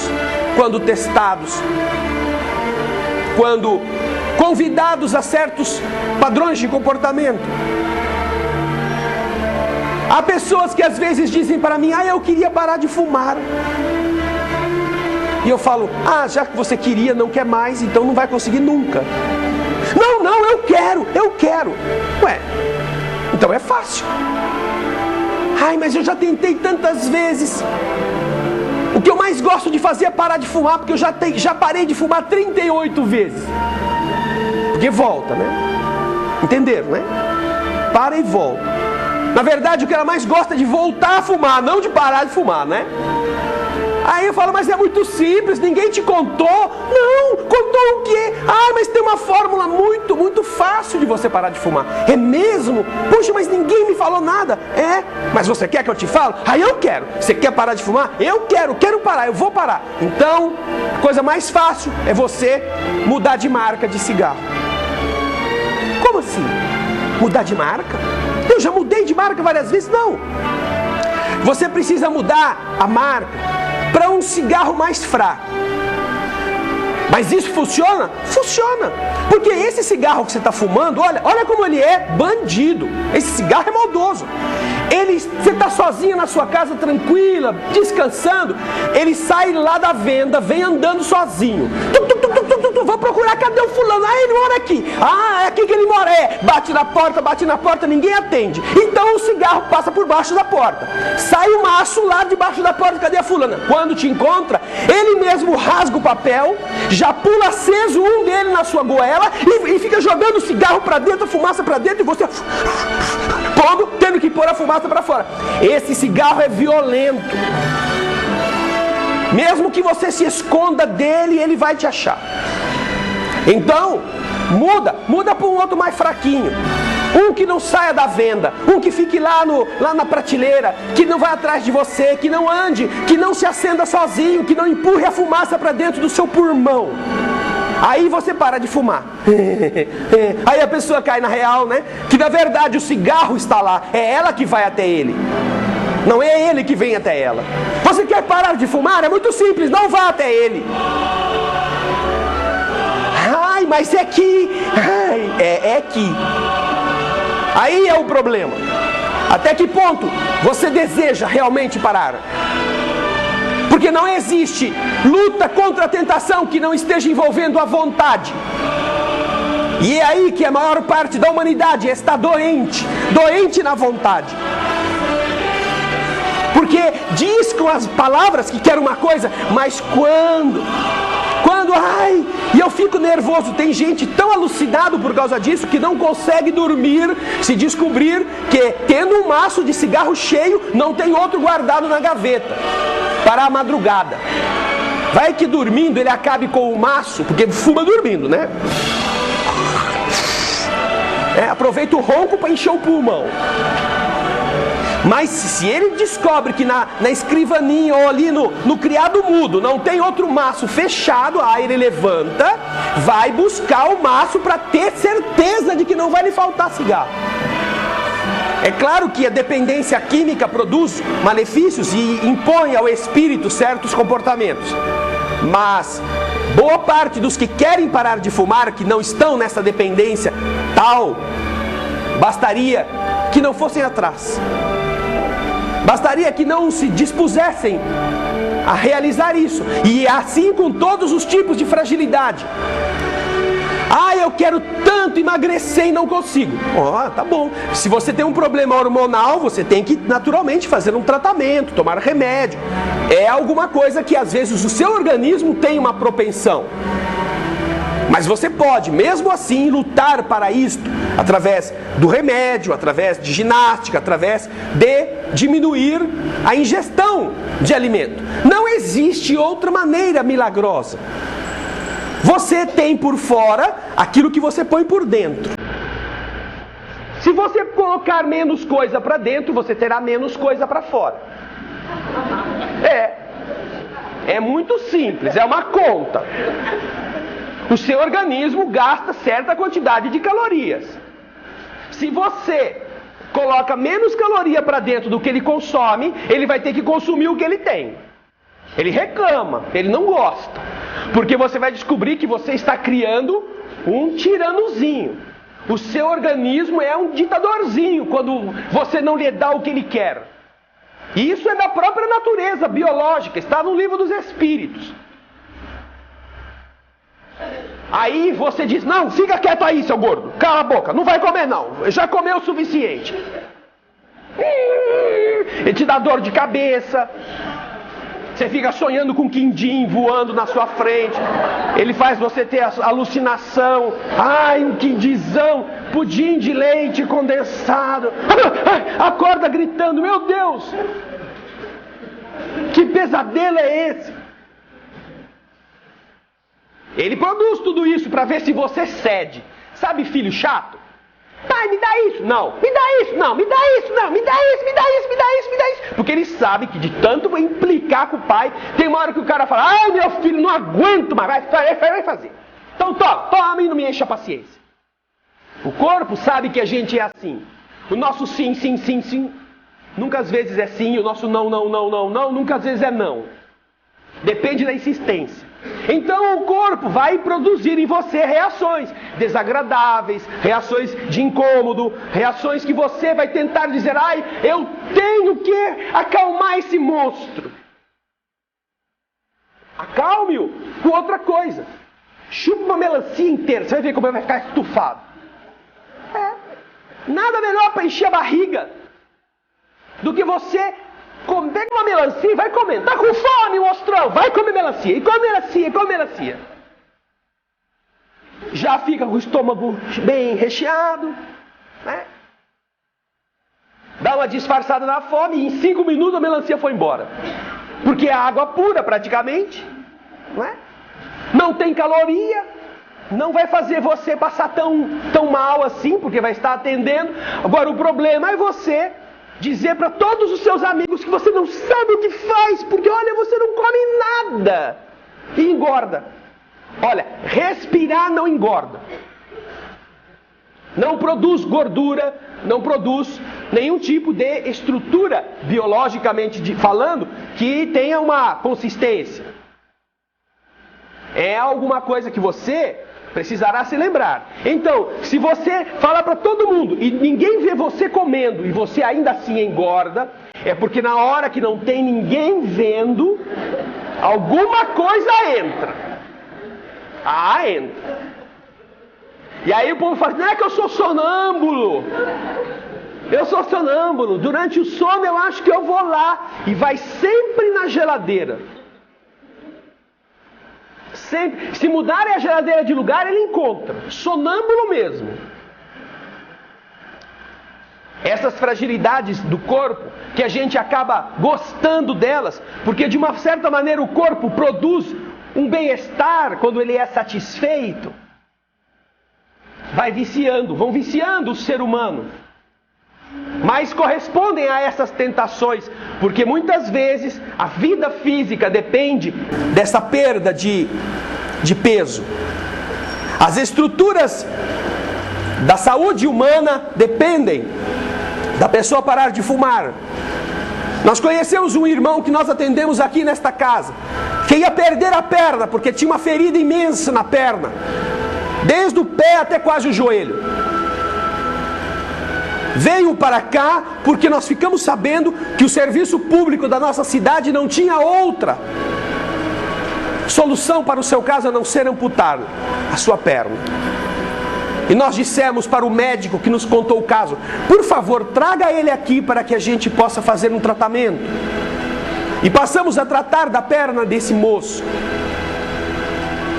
quando testados, quando convidados a certos padrões de comportamento. Há pessoas que às vezes dizem para mim: eu queria parar de fumar. E eu falo: já que você queria, não quer mais, então não vai conseguir nunca. Não, eu quero. Ué, então é fácil. Ai, mas eu já tentei tantas vezes. O que eu mais gosto de fazer é parar de fumar, porque eu já parei de fumar 38 vezes. Porque volta, né? Entenderam, né? Para e volta. Na verdade, o que ela mais gosta é de voltar a fumar, não de parar de fumar, né? Aí eu falo, mas é muito simples, ninguém te contou. Não, contou o quê? Ah, mas tem uma fórmula muito fácil de você parar de fumar. É mesmo? Puxa, mas ninguém me falou nada. É, mas você quer que eu te fale? Ah, eu quero. Você quer parar de fumar? Eu quero parar, eu vou parar. Então, a coisa mais fácil é você mudar de marca de cigarro. Como assim? Mudar de marca? Eu já mudei de marca várias vezes. Não. Você precisa mudar a marca para um cigarro mais fraco. Mas isso funciona? Funciona. Porque esse cigarro que você está fumando, olha como ele é bandido. Esse cigarro é maldoso. Você está sozinho na sua casa, tranquila, descansando. Ele sai lá da venda, vem andando sozinho. Vou procurar, cadê o fulano? Ah, ele mora aqui. Ah, é aqui que ele mora. Bate na porta, ninguém atende. Então o cigarro passa por baixo da porta. Sai o maço lá debaixo da porta, cadê a fulana? Quando te encontra, ele mesmo rasga o papel, já pula aceso um dele na sua goela e fica jogando o cigarro para dentro, a fumaça para dentro, e você tendo que pôr a fumaça para fora. Esse cigarro é violento. Mesmo que você se esconda dele, ele vai te achar. Então, muda para um outro mais fraquinho. Um que não saia da venda, um que fique lá na prateleira, que não vai atrás de você, que não ande, que não se acenda sozinho, que não empurre a fumaça para dentro do seu pulmão. Aí você para de fumar. Aí a pessoa cai na real, né? Que na verdade o cigarro está lá, é ela que vai até ele. Não é ele que vem até ela. Você quer parar de fumar? É muito simples, não vá até ele. Ai, mas é que... É que... Aí é o problema. Até que ponto você deseja realmente parar? Porque não existe luta contra a tentação que não esteja envolvendo a vontade. E é aí que a maior parte da humanidade está doente na vontade. Porque diz com as palavras que quer uma coisa, mas quando, e eu fico nervoso. Tem gente tão alucinado por causa disso que não consegue dormir se descobrir que, tendo um maço de cigarro cheio, não tem outro guardado na gaveta para a madrugada. Vai que dormindo ele acabe com o maço, porque fuma dormindo, né? Aproveita o ronco para encher o pulmão. Mas se ele descobre que na escrivaninha ou ali no criado mudo não tem outro maço fechado, aí ele levanta, vai buscar o maço para ter certeza de que não vai lhe faltar cigarro. É claro que a dependência química produz malefícios e impõe ao espírito certos comportamentos. Mas boa parte dos que querem parar de fumar, que não estão nessa dependência tal, bastaria que não fossem atrás. Bastaria que não se dispusessem a realizar isso. E assim com todos os tipos de fragilidade. Ah, eu quero tanto emagrecer e não consigo. Tá bom. Se você tem um problema hormonal, você tem que naturalmente fazer um tratamento, tomar remédio. É alguma coisa que às vezes o seu organismo tem uma propensão. Mas você pode, mesmo assim, lutar para isto, através do remédio, através de ginástica, através de diminuir a ingestão de alimento. Não existe outra maneira milagrosa. Você tem por fora aquilo que você põe por dentro. Se você colocar menos coisa para dentro, você terá menos coisa para fora. É muito simples, é uma conta. O seu organismo gasta certa quantidade de calorias. Se você coloca menos caloria para dentro do que ele consome, ele vai ter que consumir o que ele tem. Ele reclama, ele não gosta. Porque você vai descobrir que você está criando um tiranozinho. O seu organismo é um ditadorzinho quando você não lhe dá o que ele quer. E isso é da própria natureza biológica, está no livro dos Espíritos. Aí você diz, não, fica quieto aí, seu gordo, cala a boca, não vai comer não, já comeu o suficiente. ele te dá dor de cabeça. Você fica sonhando com um quindim voando na sua frente. Ele faz você ter alucinação. Ai, um quindizão, pudim de leite condensado. Acorda gritando, meu Deus! Que pesadelo é esse? Ele produz tudo isso para ver se você cede. Sabe, filho chato? Pai, me dá isso. Não. Me dá isso. Não. Me dá isso. Não. Me dá isso. Me dá isso. Me dá isso. Me dá isso. Porque ele sabe que de tanto implicar com o pai, tem uma hora que o cara fala, ai, meu filho, não aguento mais. Vai fazer. Então toma e não me enche a paciência. O corpo sabe que a gente é assim. O nosso sim, sim, sim, sim, nunca às vezes é sim. O nosso não, não, não, não, não, nunca às vezes é não. Depende da insistência. Então o corpo vai produzir em você reações desagradáveis, reações de incômodo, reações que você vai tentar dizer, ai, eu tenho que acalmar esse monstro. Acalme-o com outra coisa. Chupa uma melancia inteira, você vai ver como ele vai ficar estufado. Nada melhor para encher a barriga do que você pega uma melancia e vai comendo. Tá com fome, monstrão? Vai comer melancia. E come melancia, come melancia. Já fica com o estômago bem recheado, né? Dá uma disfarçada na fome e em 5 minutos a melancia foi embora. Porque é água pura praticamente, não é? Não tem caloria, não vai fazer você passar tão mal assim, porque vai estar atendendo. Agora o problema é você dizer para todos os seus amigos que você não sabe o que faz, porque olha, você não come nada e engorda. Olha, respirar não engorda. Não produz gordura, não produz nenhum tipo de estrutura, biologicamente falando, que tenha uma consistência. É alguma coisa que você precisará se lembrar. Então, se você fala para todo mundo e ninguém vê você comendo e você ainda assim engorda, é porque na hora que não tem ninguém vendo, alguma coisa entra. Entra. E aí o povo fala, não é que eu sou sonâmbulo. Eu sou sonâmbulo. Durante o sono eu acho que eu vou lá. E vai sempre na geladeira. Sempre. Se mudarem a geladeira de lugar, ele encontra. Sonâmbulo mesmo. Essas fragilidades do corpo, que a gente acaba gostando delas, porque de uma certa maneira o corpo produz um bem-estar quando ele é satisfeito. Vão viciando o ser humano. Mas correspondem a essas tentações, porque muitas vezes a vida física depende dessa perda de peso. As estruturas da saúde humana dependem da pessoa parar de fumar. Nós conhecemos um irmão que nós atendemos aqui nesta casa, que ia perder a perna, porque tinha uma ferida imensa na perna, desde o pé até quase o joelho. Veio para cá porque nós ficamos sabendo que o serviço público da nossa cidade não tinha outra solução para o seu caso a não ser amputar a sua perna. E nós dissemos para o médico que nos contou o caso, por favor, traga ele aqui para que a gente possa fazer um tratamento. E passamos a tratar da perna desse moço,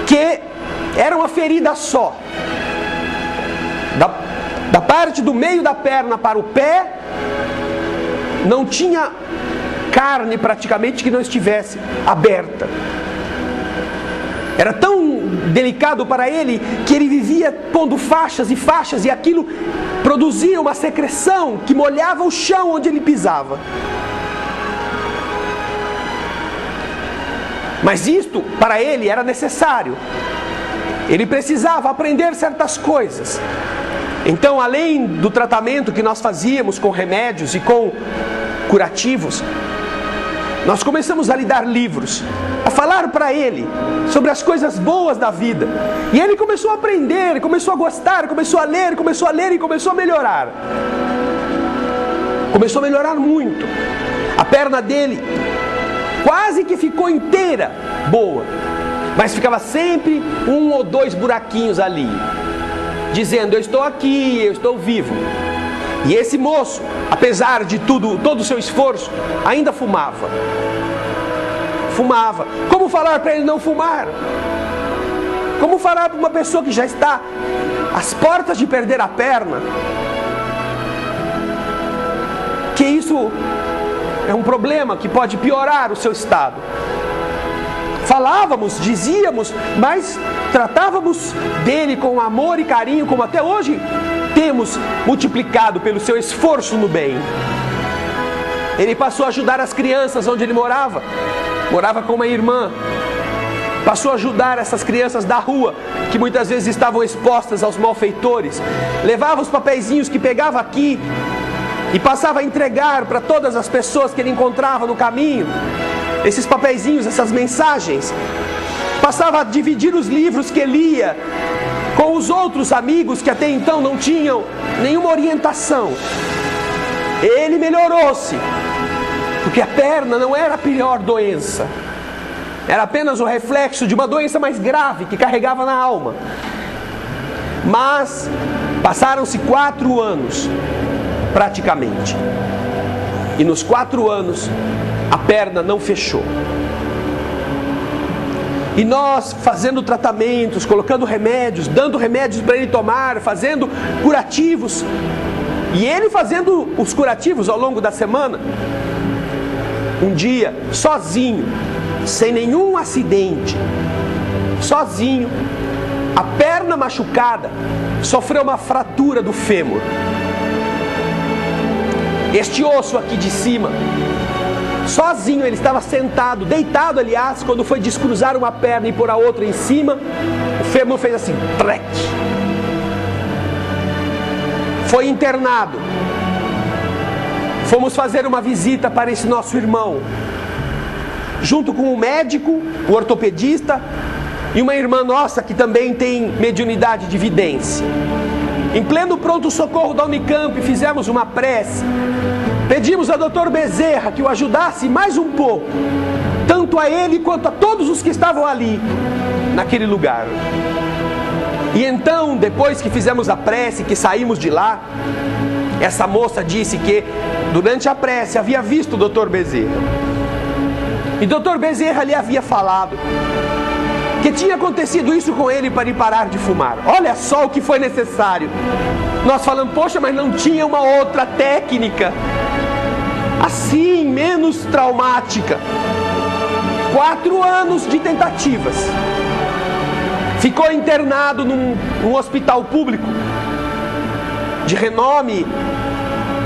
que era uma ferida só. Da parte do meio da perna para o pé, não tinha carne praticamente que não estivesse aberta. Era tão delicado para ele que ele vivia pondo faixas e faixas, e aquilo produzia uma secreção que molhava o chão onde ele pisava. Mas isto para ele era necessário. Ele precisava aprender certas coisas. Então, além do tratamento que nós fazíamos com remédios e com curativos, nós começamos a lhe dar livros, a falar para ele sobre as coisas boas da vida. E ele começou a aprender, começou a gostar, começou a ler e começou a melhorar. Começou a melhorar muito. A perna dele quase que ficou inteira boa, mas ficava sempre 1 ou 2 buraquinhos ali, dizendo, eu estou aqui, eu estou vivo. E esse moço, apesar de todo o seu esforço, ainda fumava. Fumava. Como falar para ele não fumar? Como falar para uma pessoa que já está às portas de perder a perna que isso é um problema que pode piorar o seu estado? Falávamos, dizíamos, mas tratávamos dele com amor e carinho, como até hoje temos multiplicado pelo seu esforço no bem. Ele passou a ajudar as crianças onde ele morava com uma irmã. Passou a ajudar essas crianças da rua, que muitas vezes estavam expostas aos malfeitores. Levava os papeizinhos que pegava aqui e passava a entregar para todas as pessoas que ele encontrava no caminho. Esses papeizinhos, essas mensagens. Passava a dividir os livros que lia com os outros amigos que até então não tinham nenhuma orientação. Ele melhorou-se, porque a perna não era a pior doença. Era apenas o reflexo de uma doença mais grave que carregava na alma. Mas passaram-se 4 anos, praticamente. E nos 4 anos, a perna não fechou. E nós fazendo tratamentos, colocando remédios, dando remédios para ele tomar, fazendo curativos. E ele fazendo os curativos ao longo da semana. Um dia, sozinho, sem nenhum acidente, sozinho, a perna machucada, sofreu uma fratura do fêmur. Este osso aqui de cima, sozinho, ele estava sentado, deitado aliás, quando foi descruzar uma perna e pôr a outra em cima, o fêmur fez assim, trec. Foi internado. Fomos fazer uma visita para esse nosso irmão, junto com o médico, o ortopedista e uma irmã nossa que também tem mediunidade de vidência. Em pleno pronto-socorro da Unicamp, fizemos uma prece. Pedimos a Dr. Bezerra que o ajudasse mais um pouco, tanto a ele quanto a todos os que estavam ali, naquele lugar. E então, depois que fizemos a prece, que saímos de lá, essa moça disse que durante a prece havia visto o Dr. Bezerra. E Dr. Bezerra lhe havia falado que tinha acontecido isso com ele para ele parar de fumar. Olha só o que foi necessário. Nós falamos, poxa, mas não tinha uma outra técnica assim, menos traumática. 4 anos de tentativas. Ficou internado num hospital público de renome,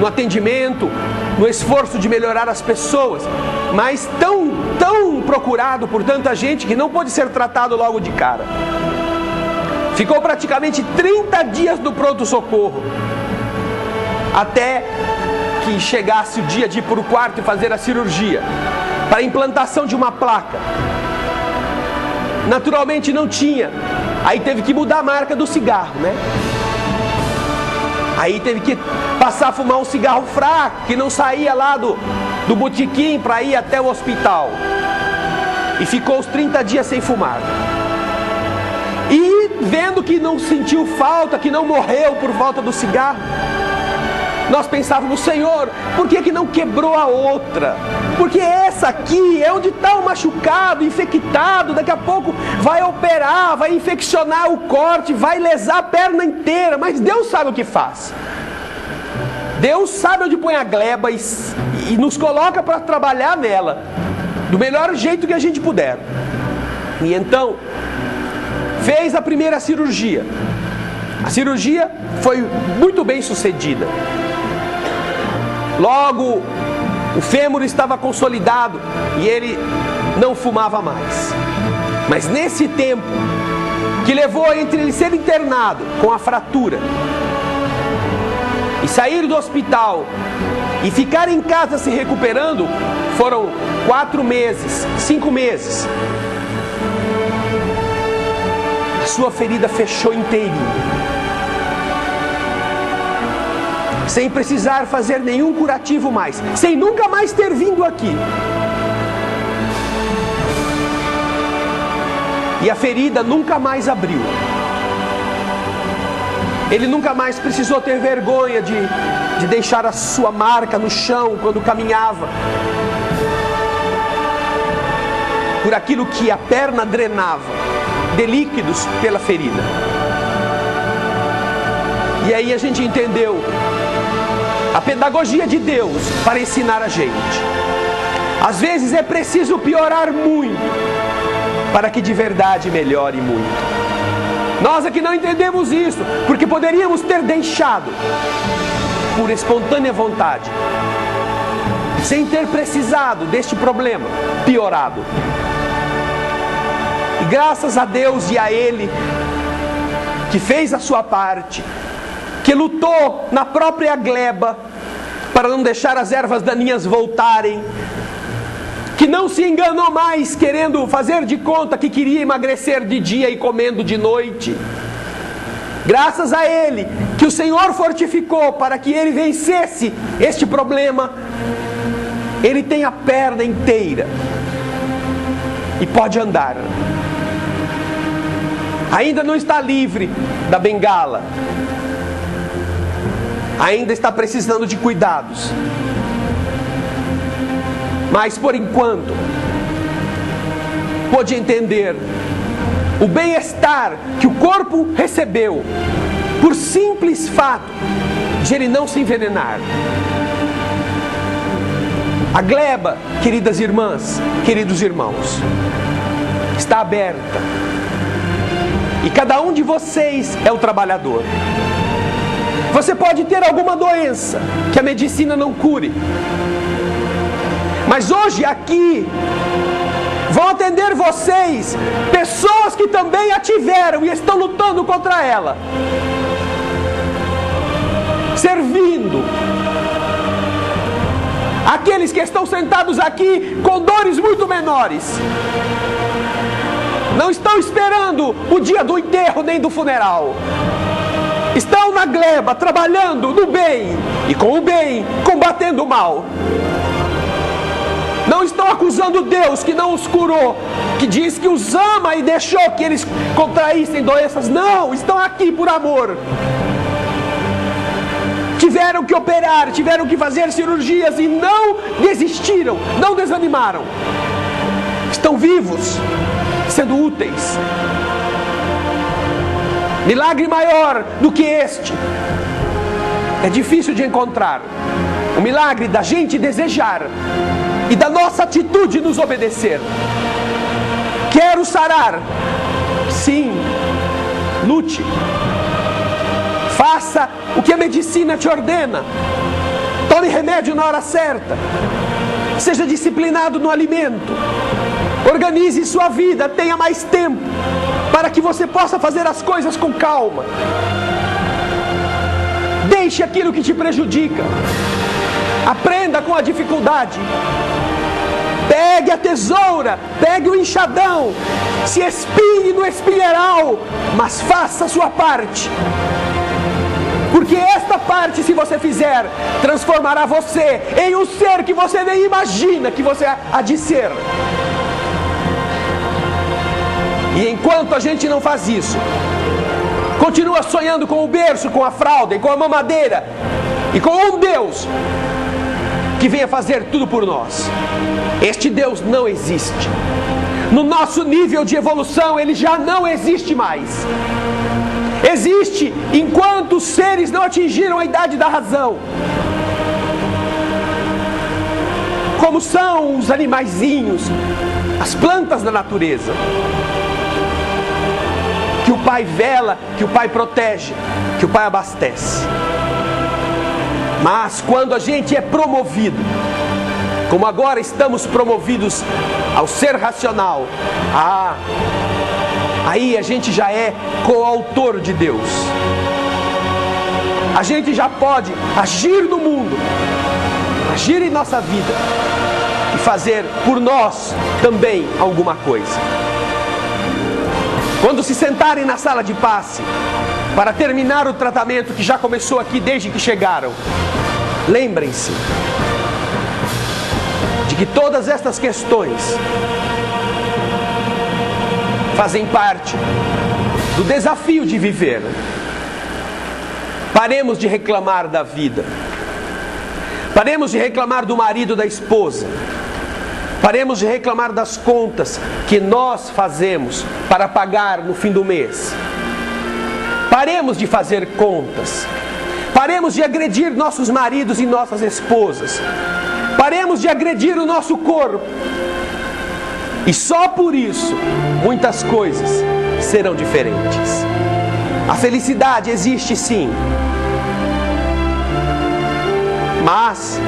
no atendimento, no esforço de melhorar as pessoas, mas tão procurado por tanta gente que não pôde ser tratado logo de cara. Ficou praticamente 30 dias no pronto-socorro, até que chegasse o dia de ir para o quarto e fazer a cirurgia, para a implantação de uma placa. Naturalmente não tinha, aí teve que mudar a marca do cigarro, né? Aí teve que passar a fumar um cigarro fraco, que não saía lá do botequim para ir até o hospital. E ficou os 30 dias sem fumar. E vendo que não sentiu falta, que não morreu por volta do cigarro, nós pensávamos, Senhor, por que não quebrou a outra? Porque essa aqui é onde está o machucado, infectado, daqui a pouco vai operar, vai infeccionar o corte, vai lesar a perna inteira, mas Deus sabe o que faz. Deus sabe onde põe a gleba e nos coloca para trabalhar nela, do melhor jeito que a gente puder. E então, fez a primeira cirurgia. A cirurgia foi muito bem sucedida. Logo, o fêmur estava consolidado e ele não fumava mais. Mas nesse tempo que levou entre ele ser internado com a fratura e sair do hospital e ficar em casa se recuperando, foram 4 meses, 5 meses. A sua ferida fechou inteirinha, sem precisar fazer nenhum curativo mais, sem nunca mais ter vindo aqui. E a ferida nunca mais abriu. Ele nunca mais precisou ter vergonha de de deixar a sua marca no chão quando caminhava, por aquilo que a perna drenava de líquidos pela ferida. E aí a gente entendeu a pedagogia de Deus para ensinar a gente. Às vezes é preciso piorar muito para que de verdade melhore muito. Nós aqui não entendemos isso, porque poderíamos ter deixado por espontânea vontade, sem ter precisado deste problema piorado. E graças a Deus e a Ele, que fez a sua parte, que lutou na própria gleba para não deixar as ervas daninhas voltarem, que não se enganou mais querendo fazer de conta que queria emagrecer de dia e comendo de noite. Graças a Ele, que o Senhor fortificou para que ele vencesse este problema, ele tem a perna inteira e pode andar. Ainda não está livre da bengala, ainda está precisando de cuidados, mas por enquanto pode entender o bem-estar que o corpo recebeu por simples fato de ele não se envenenar. A gleba, queridas irmãs, queridos irmãos, está aberta e cada um de vocês é o trabalhador. Você pode ter alguma doença que a medicina não cure, mas hoje aqui vão atender vocês pessoas que também a tiveram e estão lutando contra ela, servindo aqueles que estão sentados aqui com dores muito menores. Não estão esperando o dia do enterro nem do funeral. Estão na gleba, trabalhando no bem e com o bem, combatendo o mal. Não estão acusando Deus que não os curou, que diz que os ama e deixou que eles contraíssem doenças. Não, estão aqui por amor. Tiveram que operar, tiveram que fazer cirurgias e não desistiram, não desanimaram. Estão vivos, sendo úteis. Milagre maior do que este é difícil de encontrar. O milagre da gente desejar e da nossa atitude nos obedecer. Quero sarar? Sim, lute. Faça o que a medicina te ordena. Tome remédio na hora certa. Seja disciplinado no alimento. Organize sua vida, tenha mais tempo para que você possa fazer as coisas com calma. Deixe aquilo que te prejudica. Aprenda com a dificuldade. Pegue a tesoura, pegue o enxadão, se espinhe no espinheiral, mas faça a sua parte. Porque esta parte, se você fizer, transformará você em um ser que você nem imagina que você há de ser. E enquanto a gente não faz isso, continua sonhando com o berço, com a fralda e com a mamadeira e com um Deus que venha fazer tudo por nós. Este Deus não existe. No nosso nível de evolução, ele já não existe mais. Existe enquanto os seres não atingiram a idade da razão, como são os animaizinhos, as plantas da natureza, que o Pai vela, que o Pai protege, que o Pai abastece. Mas quando a gente é promovido, como agora estamos promovidos ao ser racional, aí a gente já é coautor de Deus. A gente já pode agir no mundo, agir em nossa vida e fazer por nós também alguma coisa. Quando se sentarem na sala de passe para terminar o tratamento que já começou aqui desde que chegaram, lembrem-se de que todas estas questões fazem parte do desafio de viver. Paremos de reclamar da vida. Paremos de reclamar do marido, da esposa. Paremos de reclamar das contas que nós fazemos para pagar no fim do mês. Paremos de fazer contas. Paremos de agredir nossos maridos e nossas esposas. Paremos de agredir o nosso corpo. E só por isso, muitas coisas serão diferentes. A felicidade existe sim. Mas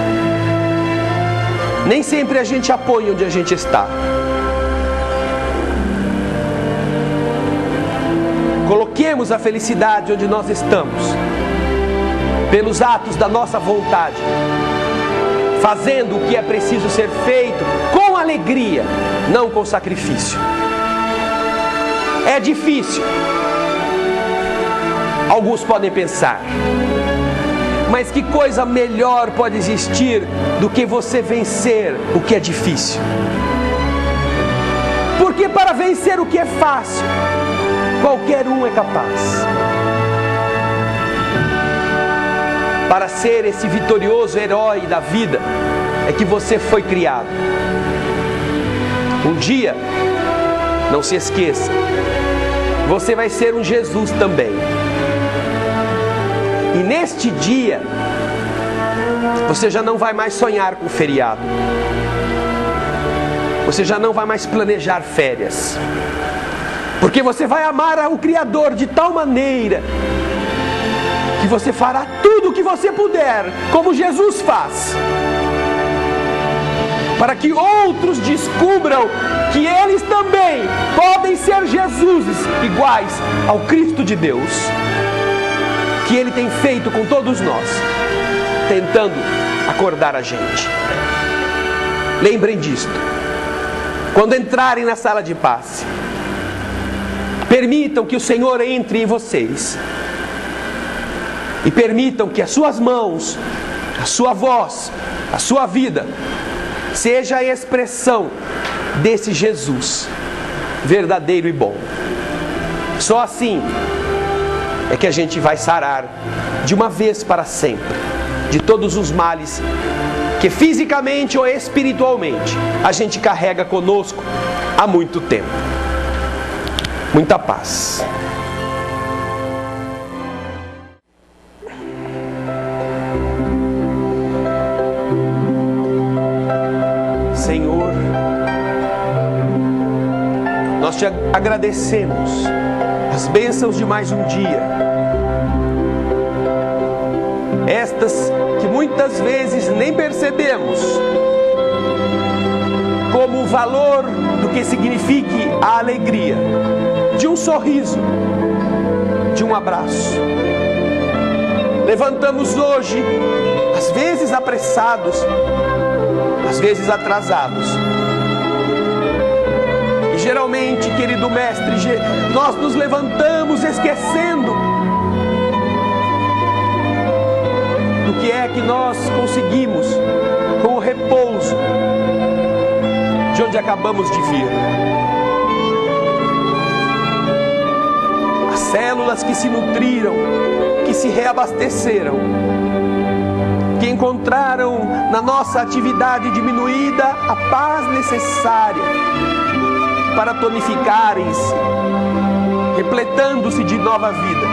nem sempre a gente apoia onde a gente está. Coloquemos a felicidade onde nós estamos, pelos atos da nossa vontade, fazendo o que é preciso ser feito com alegria, não com sacrifício. É difícil, alguns podem pensar, mas que coisa melhor pode existir do que você vencer o que é difícil? Porque para vencer o que é fácil, qualquer um é capaz. Para ser esse vitorioso herói da vida, é que você foi criado. Um dia, não se esqueça, você vai ser um Jesus também. E neste dia, você já não vai mais sonhar com feriado. Você já não vai mais planejar férias. Porque você vai amar o Criador de tal maneira que você fará tudo o que você puder, como Jesus faz, para que outros descubram que eles também podem ser Jesuses iguais ao Cristo de Deus, que Ele tem feito com todos nós, tentando acordar a gente. Lembrem disto. Quando entrarem na sala de passe, permitam que o Senhor entre em vocês. E permitam que as suas mãos, a sua voz, a sua vida, seja a expressão desse Jesus verdadeiro e bom. Só assim é que a gente vai sarar de uma vez para sempre de todos os males que fisicamente ou espiritualmente a gente carrega conosco há muito tempo. Muita paz. Senhor, nós te agradecemos as bênçãos de mais um dia, estas que muitas vezes nem percebemos, como o valor do que signifique a alegria de um sorriso, de um abraço. Levantamos hoje, às vezes apressados, às vezes atrasados. E geralmente, querido mestre, nós nos levantamos esquecendo do que é que nós conseguimos com o repouso de onde acabamos de vir. As células que se nutriram, que se reabasteceram, que encontraram na nossa atividade diminuída a paz necessária para tonificarem-se, repletando-se de nova vida.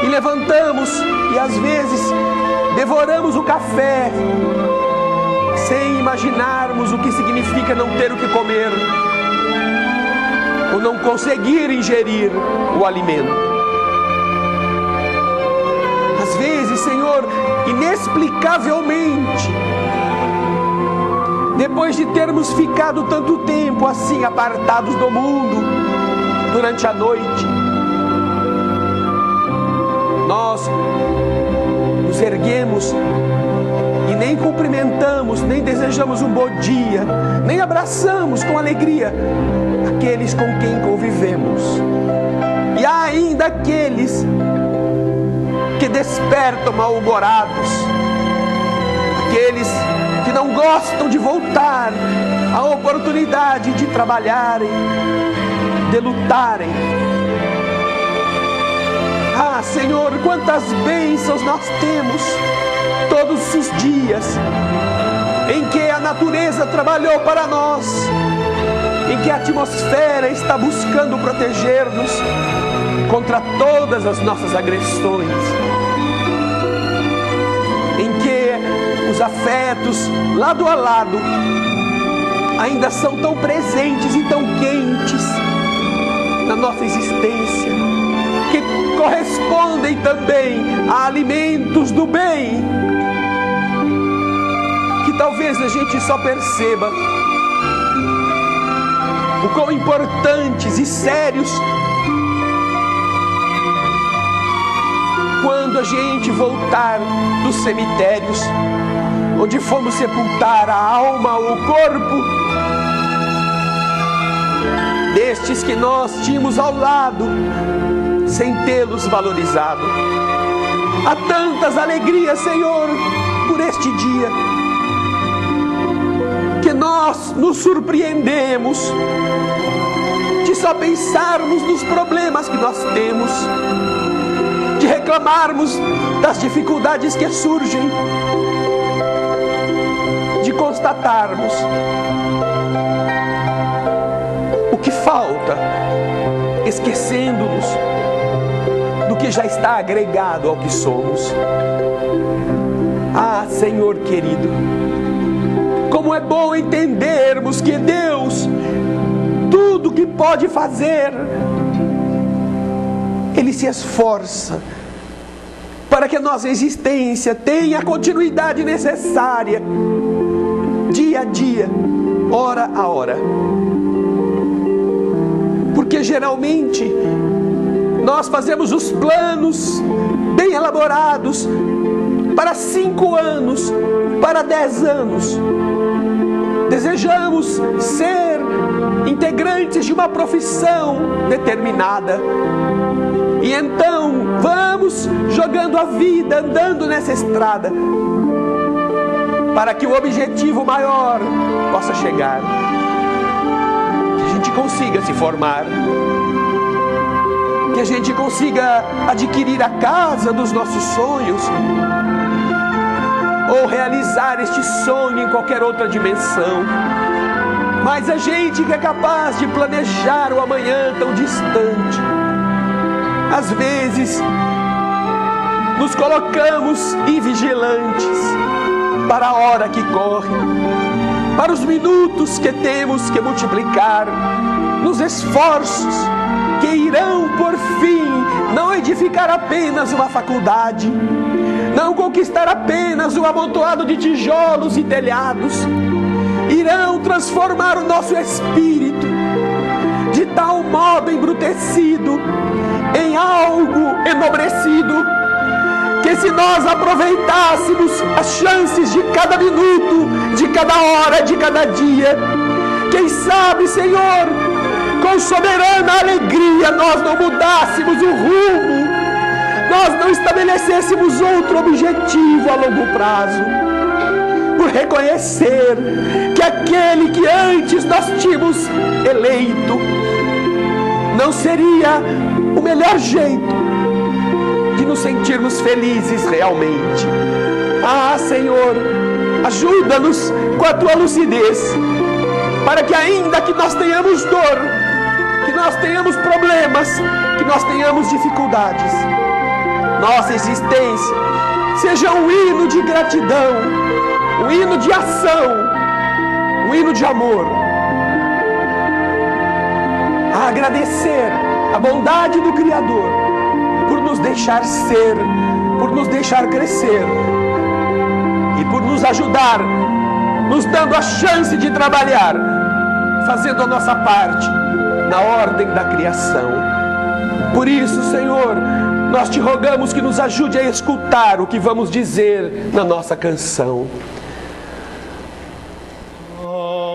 E levantamos e às vezes devoramos o café, sem imaginarmos o que significa não ter o que comer, ou não conseguir ingerir o alimento. Às vezes, Senhor, inexplicavelmente, depois de termos ficado tanto tempo assim apartados do mundo durante a noite, nós nos erguemos e nem cumprimentamos, nem desejamos um bom dia, nem abraçamos com alegria aqueles com quem convivemos. E há ainda aqueles que despertam mal-humorados, aqueles que não gostam de voltar à oportunidade de trabalharem, de lutarem. Ah, Senhor, quantas bênçãos nós temos todos os dias em que a natureza trabalhou para nós, em que a atmosfera está buscando proteger-nos contra todas as nossas agressões, em que os afetos, lado a lado, ainda são tão presentes e tão quentes na nossa existência, que correspondem também a alimentos do bem, que talvez a gente só perceba o quão importantes e sérios quando a gente voltar dos cemitérios, onde fomos sepultar a alma, o corpo destes que nós tínhamos ao lado, sem tê-los valorizado. Há tantas alegrias, Senhor, por este dia, que nós nos surpreendemos de só pensarmos nos problemas que nós temos, de reclamarmos das dificuldades que surgem, de constatarmos o que falta, esquecendo-nos do que já está agregado ao que somos. Ah, Senhor querido, como é bom entendermos que Deus, tudo que pode fazer, Ele se esforça para que a nossa existência tenha a continuidade necessária, dia a dia, hora a hora. Porque geralmente nós fazemos os planos bem elaborados para 5 anos, para 10 anos. Desejamos ser integrantes de uma profissão determinada. E então vamos jogando a vida, andando nessa estrada, para que o objetivo maior possa chegar. Que a gente consiga se formar, que a gente consiga adquirir a casa dos nossos sonhos, ou realizar este sonho em qualquer outra dimensão. Mas a gente que é capaz de planejar o amanhã tão distante, às vezes nos colocamos invigilantes para a hora que corre, para os minutos que temos que multiplicar, nos esforços que irão por fim não edificar apenas uma faculdade, não conquistar apenas um amontoado de tijolos e telhados, irão transformar o nosso espírito de tal modo embrutecido em algo enobrecido, que se nós aproveitássemos as chances de cada minuto, de cada hora, de cada dia, quem sabe, Senhor, com soberana alegria nós não mudássemos o rumo, nós não estabelecêssemos outro objetivo a longo prazo, por reconhecer que aquele que antes nós tínhamos eleito não seria o melhor jeito de nos sentirmos felizes realmente. Ah, Senhor, ajuda-nos com a Tua lucidez, para que ainda que nós tenhamos dor, que nós tenhamos problemas, que nós tenhamos dificuldades, nossa existência seja um hino de gratidão, um hino de ação, um hino de amor, a agradecer a bondade do Criador por nos deixar ser, por nos deixar crescer e por nos ajudar, nos dando a chance de trabalhar, fazendo a nossa parte na ordem da criação. Por isso, Senhor, nós te rogamos que nos ajude a escutar o que vamos dizer na nossa canção. Oh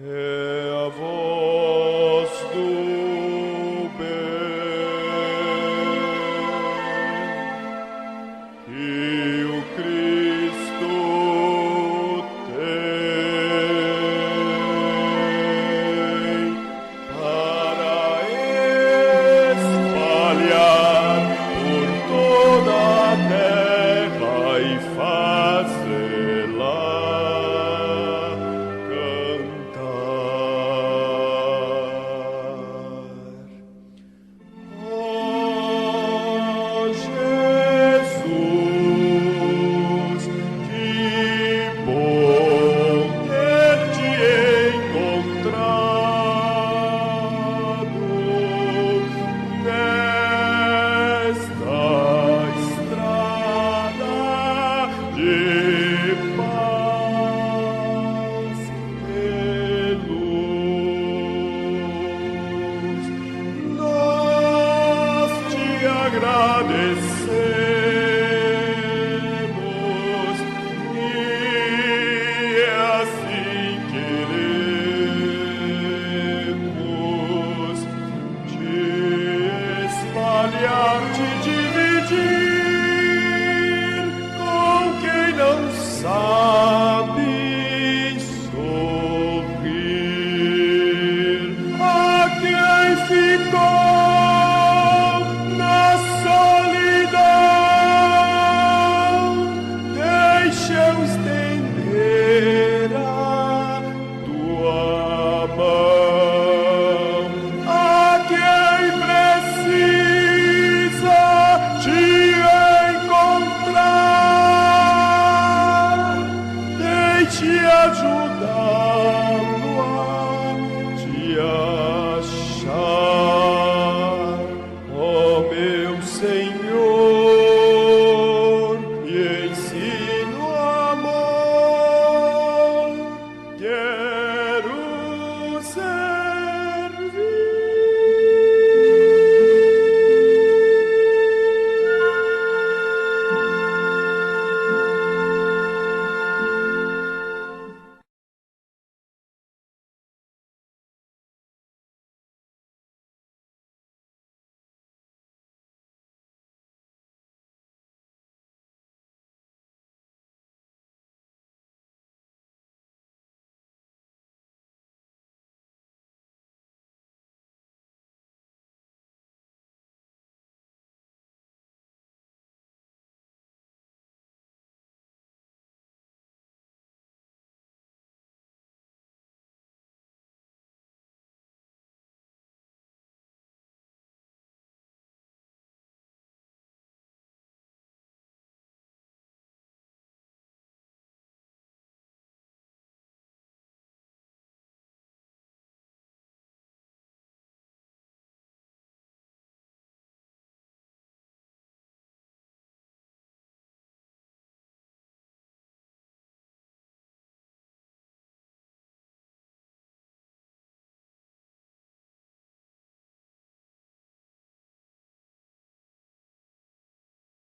É a voz do bem que o Cristo tem para espalhar por toda a terra e fazê-la agradecemos e assim queremos te espalhar, te dividir com quem não sabe sorrir, a quem ficou